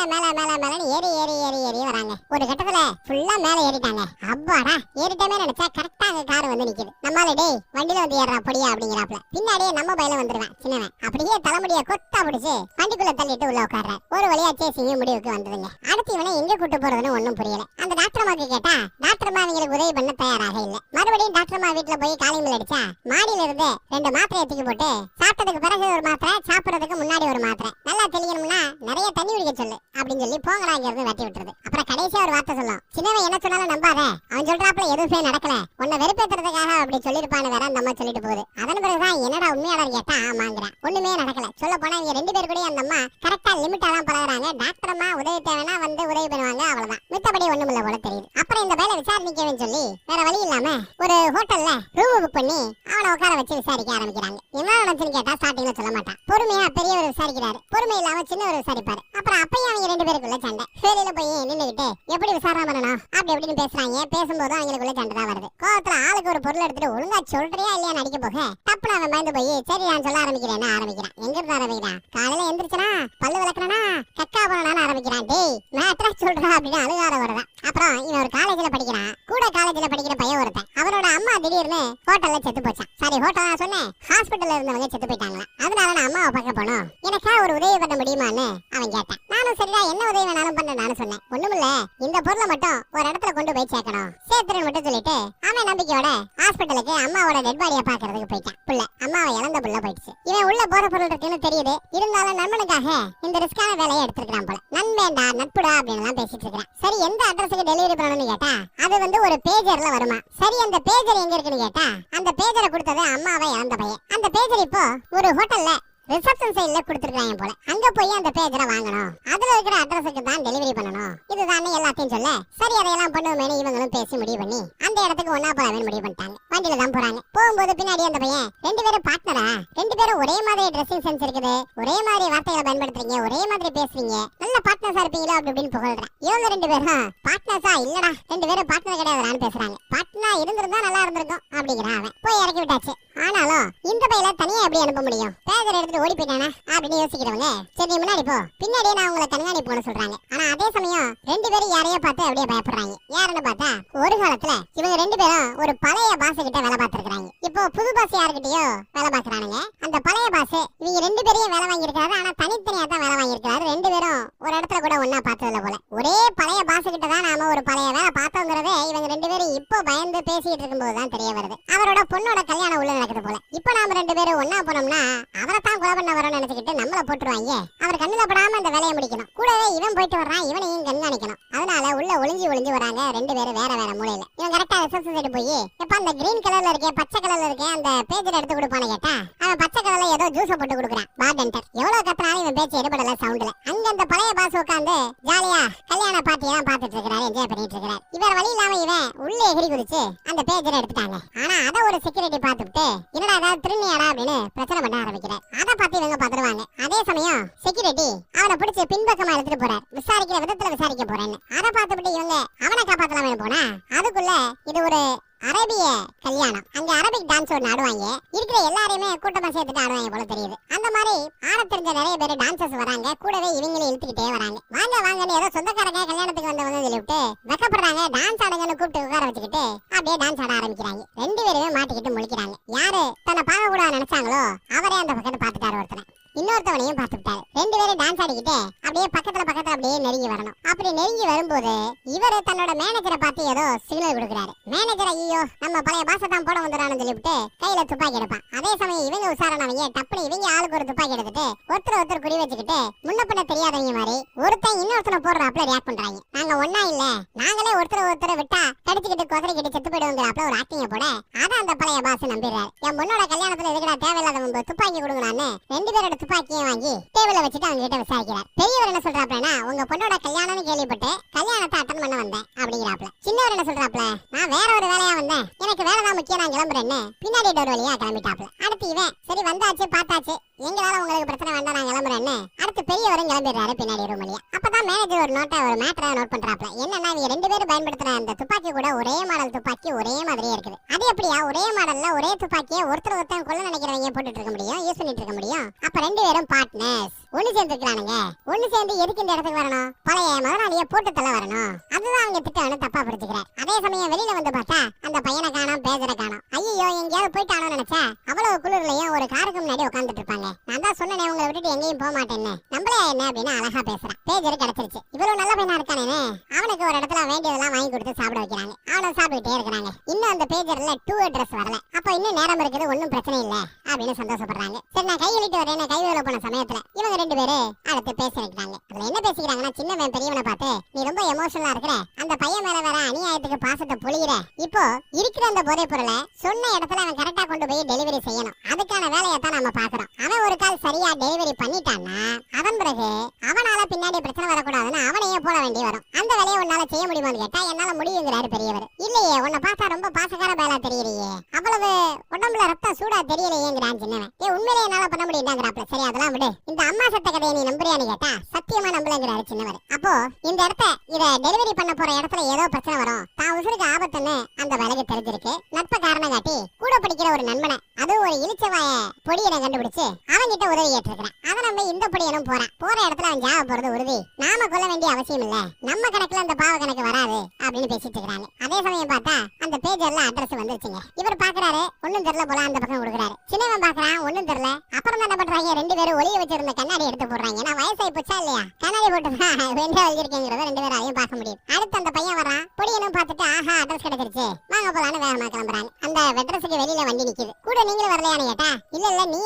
ஏறி வராங்க. ஒரு கட்டத்துல ஃபுல்லா மேல ஏறிட்டாங்க. அப்பாடா ஏறிட்டமே நினைச்சா கரெக்டா அங்க கார் வந்து நிக்குது. நம்மால டேய் வண்டியில வந்து ஏறா பொடியா அப்படிங்கிறாப்ல. பின்னாடியே நம்ம பையில வந்துருவேன் சின்னவன். அப்படியே தலைமுடிய கொத்தா பிடிச்சு வண்டிக்குள்ள தள்ளிட்டு உள்ள உட்கார்ற. ஒரு வழியா சேசிங்க முடிவுக்கு வந்ததுங்க. அடுத்து இவனை எங்க கூட்டு போறதுன்னு ஒண்ணும் புரியல. அந்த டாக்டர் அம்மாக்கு கேட்டா டாக்டர் அம்மா அவங்களுக்கு உதவி பண்ண தயாராக இல்ல. மறுபடியும் டாக்டர் அம்மா வீட்டுல போய் காலிங் பெல் அடிச்சா மாடியில இருந்து 2 மாத்திரையை தூக்கி போட்டு சாப்பிட்டதுக்கு பிறகு ஒரு மாத்திரை, சாப்பிடறதுக்கு முன்னாடி ஒரு மாத்திரை, நல்லா தெளியணும்னா நிறைய தண்ணி குடிக்க சொல்லு அப்படின்னு சொல்லி போங்கடா இங்க இருந்து வெட்டி விட்டுருது. அப்புறம் கடைசியா ஒரு வார்த்தை சொல்லும், சின்னவன் என்ன சொன்னாலும் நம்பாத, அவன் சொல்றாப்புல எதுவுமே நடக்கல, உன்னை வெறுப்பேத்துறதுக்காக அப்படி சொல்லிருப்பான்னு வேற அந்த அம்மா சொல்லிட்டு போகுது. அதன் பிறகுதான் என்னடா உண்மையாடா கேட்டா ஆமாங்கிறான். ஒண்ணுமே நடக்கல. சொல்ல போனா இங்க 2 பேர் கூட அந்த அம்மா கரெக்டா லிமிட்டா தான் பழகுறாங்க. டாக்டர் அம்மா உதவி தேவைன்னா வந்து உதவி பண்ணுவாங்க, அவ்வளவுதான். மித்தபடி ஒண்ணுமில்ல போல தெரியுது. அப்புறம் இந்த வேலை விசாரணைக்கவேன்னு சொல்லி வேற வழி இல்லாம ஒரு ஹோட்டல்ல ரூம் புக் பண்ணி அவனை உட்கார வச்சு விசாரிக்க ஆரம்பிக்கிறாங்க. என்ன நடந்துச்சுன்னு கேட்டா ஸ்டார்டிங்ல சொல்ல மாட்டான். பொறுமையா பெரியவர் விசாரிக்கிறாரு, பொறுமை இல்லாம சின்னவர் விசாரிப்பாரு. அப்புறம் அப்பயும் அவங்க 2 பேருக்குள்ள சண்டை. வெளியில போய் நின்னுகிட்டு எப்படி விசாரணை பண்ணணும் அப்படி எப்படின்னு பேசுறாங்க. பேசும்போது அவங்களுக்குள்ள சண்டை தான் வருது. கோவத்துல ஆளுக்கு ஒரு பொருள் எடுத்துட்டு ஒழுங்கா சொல்றியா இல்லையா நடிக்க போக டப்புனு அவன் பயந்து போய் சரி நான் சொல்ல ஆரம்பிக்கிறேன்னு ஆரம்பிக்கிறான். எங்க இருந்து ஆரம்பிக்கிறான்? காலையில எந்திரிச்சனா பல்லு விளக்கணா கக்கா போனான்னு ஆரம்பிக்கிறான். டேய் மேட்ரா சொல்றா அப்படின்னு அழுகார வருதான். அப்புறம் இவன் ஒரு காலேஜ்ல படிக்கிறான். கூட காலேஜ்ல படிக்கிற பையன் ஒருத்தன். அவரோட அம்மா திடீர்னு ஹோட்டல்ல செத்து போச்சான். சாரி ஹோட்டல் நான் சொன்னேன், ஹாஸ்பிட்டல்ல இருந்தவங்க செத்து போயிட்டாங்களா. அதனால நான் அம்மாவை பார்க்க போனோம், எனக்கா ஒரு உதவி பண்ண முடியுமான்னு அவன் கேட்டான். நானும் சரிடா என்ன உதவி வேணாலும் பண்ண நானும் சொன்னேன். ஒண்ணுமில்ல, இந்த பொருளை மட்டும் ஒரு இடத்துல கொண்டு போய் சேர்க்கணும், சேர்த்துறேன்னு மட்டும் சொல்லிட்டு அவன் நம்பிக்கையோட ஹாஸ்பிட்டலுக்கு அம்மாவோட டெட் பாடியை பாக்குறதுக்கு போயிட்டான். புள்ள அம்மாவை இழந்த புள்ள போயிடுச்சு. இவன் உள்ள போற பொருள் இருக்குன்னு தெரியுது. இருந்தாலும் நண்பனுக்காக இந்த ரிஸ்கான வேலையை எடுத்துக்கிறான் போல. நண்பேண்டா நட்புடா அப்படின்னு எல்லாம் பேசிட்டு இருக்கிறான். சரி எந்த அட்ரஸுக்கு டெலிவரி பண்ணணும்னு கேட்டா அது வந்து ஒரு பேஜர்ல வருமா. சரி அந்த பேஜர் எங்க இருக்குன்னு கேட்டா அந்த பேஜரை கொடுத்தது அம்மாவை இழந்த பையன். அந்த பேஜர் இப்போ ஒரு ஹோட்டல்ல ரிசப்ஷன் சைடுல கொடுத்துருக்காங்க போல. அங்க போய் அந்த பேஜரை வாங்கணும், அதுல இருக்கிற அட்ரஸுக்கு தான் டெலிவரி பண்ணணும், இதுதானே எல்லாத்தையும் சொல்ல சரி அதையெல்லாம் பண்ணுவோமேனு இவங்களும் பேசி முடிவு பண்ணி அந்த இடத்துக்கு ஒன்னா போலாமே முடிவு பண்ணிட்டாங்க. வண்டியில தான் போறாங்க. போகும்போது பின்னாடி அந்த பையன் 2 பேரும் பார்ட்னரா, 2 பேரும் ஒரே மாதிரி ட்ரெஸ்ஸிங் சென்ஸ் இருக்குது, ஒரே மாதிரி வார்த்தைகளை பயன்படுத்துறீங்க, ஒரே மாதிரி பேசுறீங்க, நல்ல பார்ட்னர்ஸா இருப்பீங்களா அப்படி இப்படின்னு புகழ்றான். இவங்க 2 பேரும் பார்ட்னர்ஸா இல்லடா, 2 பேரும் பார்ட்னர் கிடையாதுன்னு பேசுறாங்க. பார்ட்னர் இருந்திருந்தா நல்லா இருந்திருக்கும் அப்படிங்கிறான். அவன் போய் இறக்கி விட்டாச்சு. ஆனாலும் இந்த பையில தனியா எப்படி அனுப்ப முடியும், பேஜர் எடுத்து ஓடி போயிட்டானா அப்படின்னு யோசிக்கிறவங்க சரி முன்னாடி போ, பின்னாடியே நான் உங்களை கண்காணிப்பு போன சொல்றாங்க. ஆனா அதே சமயம் 2 பேரும் யாரையோ பார்த்து அப்படியே பயப்படுறாங்க. யாருன்னு பார்த்தா ஒரு காலத்துல இவங்க 2 பேரும் ஒரு பழைய பாஸ் கிட்ட வேலை பார்த்திருக்காங்க. இப்போ புது பாஸ் யாருக்கிட்டயோ வேலை பாக்குறானுங்க. அந்த பழைய பாஸ் இவங்க ரெண்டு பேரையும் வேலை வாங்கி இருக்காரு. ஆனா தனித்தனியா தான் வேலை வாங்கி இருக்காரு. ரெண்டு பேரும் ஒரு இடத்துல கூட ஒன்னா பார்த்ததுல போல. ஒரே பழைய பாஸ் கிட்ட தான் நாம ஒரு பழைய வேலை பார்த்தோங்கிறதே இவங்க ரெண்டு பேரும் இப்போ பயந்து பேசிட்டு இருக்கும்போது தான் தெரிய வருது. அவரோட பொண்ணோட கல்யாணம் உள்ள நடக்குது போல. இப்போ நாம ரெண்டு பேரும் ஒன்னா போனோம்னா அவரை தான் கொலை பண்ண வரோம்னு நினைச்சுக்கிட்டு நம்மள போட்டுருவாங்க. அவர் கண்ணுல படாம அந்த வேலையை முடிக்கணும். கூடவே இவன் போயிட்டு வர்றான், இவனையும் கண்காணிக்கணும். அதனால உள்ள ஒளிஞ்சு வராங்க ரெண்டு பேரும் வேற வேற மூலையில. இவன் கரெக்டா ரிசப்ஷன் சைடு போய் எப்ப அந்த கிரீன் கலர்ல இருக்கே பச்சை கலர்ல இருக்கே அந்த பேஜ்ல எடுத்து கொடுப்பானு கேட்டா அவன் பச்சை கலர்ல ஏதோ ஜூஸ் போட்டு கொடுக்குறான். பார்டென்டர் எவ்வளவு கத்துனாலும் இவன் பேச்சு எடுபடல சவுண்ட்ல. அங்க அந்த பழைய பாஸ் உட்காந்து ஜாலியா கல்யாண பார்ட்டியெல்லாம் பார்த்துட்டு இருக்காரு, என்ஜாய் பண்ணிட்டு இருக்காரு. இவர் வழி இல்லாம இவன் உள்ள எகிரி குதிச்சு அந்த பேஜரை எடுத்துட்டாங்க. ஆனா அத ஒரு செக்யூரிட்டி பார்த்துட்டு என்னடா ஏதாவது திருநியாடா அப்படின்னு பிரச்சனை பண்ண ஆரம்பிக்கிறார். அதை பார்த்து இவங்க பதறுவாங்க. அதே சமயம் செக்யூரிட்டி அவனை பிடிச்சு பின்பக்கமா எடுத்துட்டு போறார். விசாரிக்கிற விதத்துல விசாரிக்க போறேன்னு அதை பார்த்துட்டு இவங்க அவனை காப்பாத்தலாம்னு போனா அதுக்குள்ள இது ஒரு அரேபிய கல்யாணம். அங்க அரபிக் டான்ஸ் ஒன்று ஆடுவாங்க. இருக்கிற எல்லாரையுமே கூட்டமா சேர்த்துட்டு ஆடுவாங்க போல தெரியுது. அந்த மாதிரி ஆட தெரிஞ்ச நிறைய பேர் டான்சர்ஸ் வராங்க. கூடவே இவங்களும் இழுத்துக்கிட்டே வராங்க. வாங்கன்னு ஏதோ சொந்தக்காரங்க கல்யாணத்துக்கு வந்தவங்க சொல்லிவிட்டு வெக்கப்படுறாங்க. டான்ஸ் ஆடுங்கன்னு கூப்பிட்டு உட்கார வச்சுக்கிட்டு அப்படியே டான்ஸ் ஆட ஆரம்பிக்கிறாங்க. ரெண்டு பேருமே மாட்டிக்கிட்டு முழிக்கிறாங்க. யாரு தன்னை பார்க்க கூட நினைச்சாங்களோ அவரே அந்த பக்கத்தை பார்த்துட்டாரு. ஒருத்தனை இன்னொருத்தவனையும் பார்த்துட்டாரு. ரெண்டு பேரும் டான்ஸ் ஆடிக்கிட்டு அப்படியே பக்கத்துல அப்படியே நெருங்கி வரணும். அப்படி நெருங்கி வரும்போது இவரு தன்னோட மேனேஜரை பார்த்து ஏதோ சிக்னல் கொடுக்குறாரு. மேனேஜர் ஐயோ நம்ம பழைய பாச தான் போட வந்துடான்னு சொல்லிவிட்டு கையில துப்பாக்கி எடுப்பான். அதே சமயம் இவங்க உசாரணவங்க டப்புனு இவங்க ஆளுக்கு ஒரு துப்பாக்கி எடுத்துட்டு ஒருத்தர் குறி வச்சுக்கிட்டு முன்ன பின்ன தெரியாதவங்க மாதிரி ஒருத்தன் இன்னொருத்தனை போடுறாப்ல ரியாக்ட் பண்றாங்க. நாங்க ஒன்னா இல்ல, நாங்களே ஒருத்தர் விட்டா கடிச்சுக்கிட்டு குதிரைக்கிட்டு செத்து போயிடுவோங்கிறாப்ல ஒரு ஆக்டிங்க போட அதை அந்த பழைய பாஸ் நம்பிடுறாரு. என் பொண்ணோட கல்யாணத்துல எதுக்கடா தேவையில்லாத துப்பாக்கி கொடுங்களான்னு ரெண்டு பேரோட துப்பாக்கியை வாங்கி டேபிள்ல வச்சுட்டு அவங்க கிட்ட விசாரிக்கிறார். பெரியவர் என்ன சொல்றாப்லனா உங்க பொண்ணோட கல்யாணம்னு கேள்விப்பட்டு கல்யாணத்தை அட்டன் பண்ண வந்தேன் அப்படிங்கிறாப்ல. சின்னவர் என்ன சொல்றாப்ல நான் வேற ஒரு வேலையா வந்தேன், எனக்கு வேலை தான் முக்கியம், நான் கிளம்புறேன்னு பின்னாடி டோர் வழியா கிளம்பிட்டாப்ல. அடுத்து இவன் சரி வந்தாச்சு பார்த்தாச்சு, எங்களால உங்களுக்கு பிரச்சனை வேண்டாம், நான் கிளம்புறேன்னு அடுத்து பெரியவரும் கிளம்பிடுறாரு பின்னாடி ரூம் வழியா. அப்பதான் மேனேஜர் ஒரு மேட்டரை நோட் பண்றாப்ல. என்னன்னா இவங்க ரெண்டு பேரும் பயன்படுத்துற அந்த துப்பாக்கி கூட ஒரே மாடல் துப்பாக்கி ஒரே மாதிரியே இருக்குது. அது எப்படியா ஒரே மாடல்ல ஒரே துப்பாக்கியை ஒருத்தர் கொள்ள நினைக்கிறவங்க போட்டுட்டு இருக்க முடியும், யூஸ் பண்ணிட்டு இருக்க முடியும்? அப்ப ரெண்டு பேரும் பார்ட்னர்ஸ் ஒண்ணு சேர்ந்துக்கிறானுங்க. ஒண்ணு சேர்ந்து எதுக்கு இந்த இடத்துக்கு வரணும்? பழைய முதலாளியை போட்டு தள்ள வரணும். அதுதான் அவங்க திட்டம்னு தப்பா புரிஞ்சுக்கிறார். அதே சமயம் வெளியில வந்து பார்த்தா அந்த பையனை காணோம், பேஜரை காணோம். ஐயோ எங்கேயாவது போயிட்டானு நினைச்சா அவ்வளவு குளிர்லயும் ஒரு காருக்கு முன்னாடி உட்காந்துட்டு இருப்பாங்க. நான் தான் சொன்னேன் உங்களை விட்டுட்டு எங்கேயும் போக மாட்டேன்னு. நம்மளே என்ன அப்படின்னு அழகா பேசுறான். பேஜர் கிடைச்சிருச்சு. இவ்வளவு நல்ல பையனா இருக்கானே அவனுக்கு ஒரு இடத்துல வேண்டியதெல்லாம் வாங்கி கொடுத்து சாப்பிட வைக்கிறாங்க. அவனும் சாப்பிட்டுட்டே இருக்கிறாங்க. இன்னும் அந்த பேஜர்ல 2 அட்ரஸ் வரல. அப்ப இன்னும் நேரம் இருக்குது, ஒன்னும் பிரச்சனை இல்ல அப்படின்னு சந்தோஷப்படுறாங்க. சரி நான் கை எழுட்டு வரேன். கை வேலை போன சமயத்துல இவங்க ரெண்டு பேரு அடுத்து பேசிக்கிறாங்க. அதுல என்ன பேசிக்கிறாங்கன்னா சின்னவன் பெரியவனை பார்த்து நீ ரொம்ப எமோஷனலா இருக்கிற, அந்த பையன் மேல வேற அநியாயத்துக்கு பாசத்தை பொழிகிற, இப்போ இருக்கிற அந்த போதை பொருளை சொன்ன இடத்துல அவன் கரெக்டா கொண்டு போய் டெலிவரி செய்யணும். அதுக்கான வேலையை தான் நாம பாக்குறோம். அவன் ஒரு கால் சரியா டெலிவரி பண்ணிட்டான்னா அதன் பிறகு அவனால பின்னாடி பிரச்சனை வரக்கூடாதுன்னு அவனையே போட வேண்டி வரும். அந்த வேலையை உன்னால செய்ய முடியுமான்னு கேட்டா என்னால முடியுங்கிறாரு பெரியவர். இல்லையே உன்னை பார்த்தா ரொம்ப பாசக்கார வேலை தெரியலையே, அவ்வளவு உடம்புல ரத்தம் சூடா தெரியலையேங்கிறான் சின்னவன். உண்மையிலே என்னால பண்ண முடியுதாங்கிறாப்ல. சரி அதெல்லாம் விடு, இந்த அம்மா சத்த கதையை நீ நம்புறியான்னு கேட்டா சத்தியமா நம்பலங்கிறாரு சின்னவர். அப்போ இந்த இடத்த இத டெலிவரி பண்ண போற இடத்துல ஏதோ பிரச்சனை வரும், தான் உசுருக்கு ஆபத்துன்னு அந்த வேலைக்கு தெரிஞ்சிருக்கு. நட்ப காரணம் காட்டி கூட படிக்கிற ஒரு நண்பனை அதுவும் ஒரு இழிச்சவாய பொடியனை கண்டுபிடிச்சு அவன்கிட்ட உதவி ஏற்றிருக்கிறான். அதை நம்ம இந்த பொடியனும் போற இடத்துல அவன் ஜாவ போறது உறுதி, நாம கொல்ல வேண்டிய அவசியம் இல்ல, நம்ம கணக்குல அந்த பாவ கணக்கு வராது அப்படின்னு பேசிட்டு இருக்காங்க. அதே சமயம் பார்த்தா அந்த பேஜர்ல அட்ரஸ் வந்துருச்சுங்க. இவர் பாக்குறாரு ஒண்ணும் தெரியல போல, அந்த பக்கம் கொடுக்குறாரு. சின்னவன் பாக்குறான் ஒண்ணும் தெரியல. அப்புறம் என்ன பண்றாங்க, ரெண்டு பேரும் ஒளிய வச்சிருந்த கண்ணாடி எடுத்து போடுறாங்க. ஏன்னா வயசாகி போச்சா இல்லையா, கண்ணாடி போட்டுதான் வெண்டா எழுதிருக்கேங்கிறத ரெண்டு பேராலையும் பார்க்க முடியும். அடுத்து அந்த பையன் வரான். பொடியனும் பார்த்துட்டு ஆஹா அட்ரஸ் கிடைச்சிருச்சு வாங்க போலான்னு வேகமா கிளம்புறாங்க. அந்த அட்ரஸுக்கு வெளியில வண்டி நிக்குது. கூட நீங்களும் வரலையான்னு கேட்டா இல்ல நீ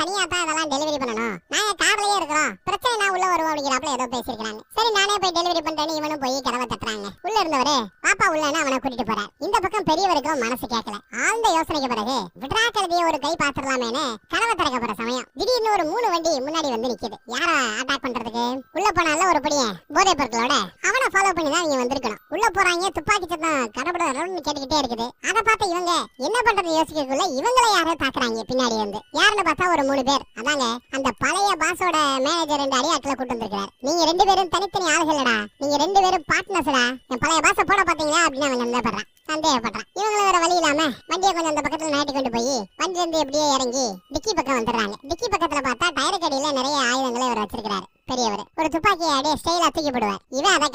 தனியா தான் அதெல்லாம் டெலிவரி பண்ணணும், நாங்க கார்லயே இருக்கிறோம், பிரச்சனை நான் உள்ள வருவோம் அப்படிங்கிறாப்ல ஏதோ பேசிருக்காங்க. சரி நானே போய் டெலிவரி பண்றேன்னு இவனும் போய் கதவை தட்டுறாங்க. உள்ள இருந்தவரு பாப்பா உள்ளன்னு அவனை கூட்டிட்டு போறாரு. இந்த பக்கம் பெரியவருக்கும் மனசு கேட்கல. ஆழ்ந்த யோசனைக்கு பிறகு விட்ரா கழுதிய ஒரு கை பாத்துடலாமேன்னு கதவை திறக்க போற சமயம் திடீர்னு ஒரு 3 வண்டி முன்னாடி வந்து நிக்குது. யார அட்டாக் பண்றதுக்கு? உள்ள போனால ஒரு பையன் போதை பொருட்களோட அவனை ஃபாலோ பண்ணி தான் இங்க வந்திருக்கணும். உள்ள போறாங்க, துப்பாக்கி சத்தம் கடபடன்னு கேட்டுக்கிட்டே இருக்குது. அதை பார்த்து இவங்க என்ன பண்றது யோசிக்கக்குள்ள இவங்களை யாரோ தாக்குறாங்க பின்னாடி வந்து. யாருன்னு பார்த்தா ஒரு 3 பேர். அதாங்க அந்த பழைய பாஸோட மேனேஜர் 2 அடியாட்களை கூட்டு வந்திருக்காரு. நீங்க 2 பேரும் தனித்தனி ஆளுகளடா, நீங்க 2 பேரும் பார்ட்னர்ஸ்டா, என் பழைய பாஸ போட பாத்தீங்களா அப்படின்னு அவன் சந்தேகப்படுறான். இவங்களும் வேற வழி இல்லாம வண்டியை கொஞ்சம் அந்த பக்கத்துல நாட்டி கொண்டு போய் வண்டி வந்து எப்படியே இறங்கி டிக்கி பக்கம் வந்துடுறாங்க. டிக்கி பக்கத்துல பார்த்தா டயருக்கு அடியில நிறைய ஆயுதங்களை அவர் வச்சிருக்காரு. பெரியவர். ஒரு துப்பாக்கியை அப்படியே ஸ்டைலா தூக்கி போடுவார். இவன் அதை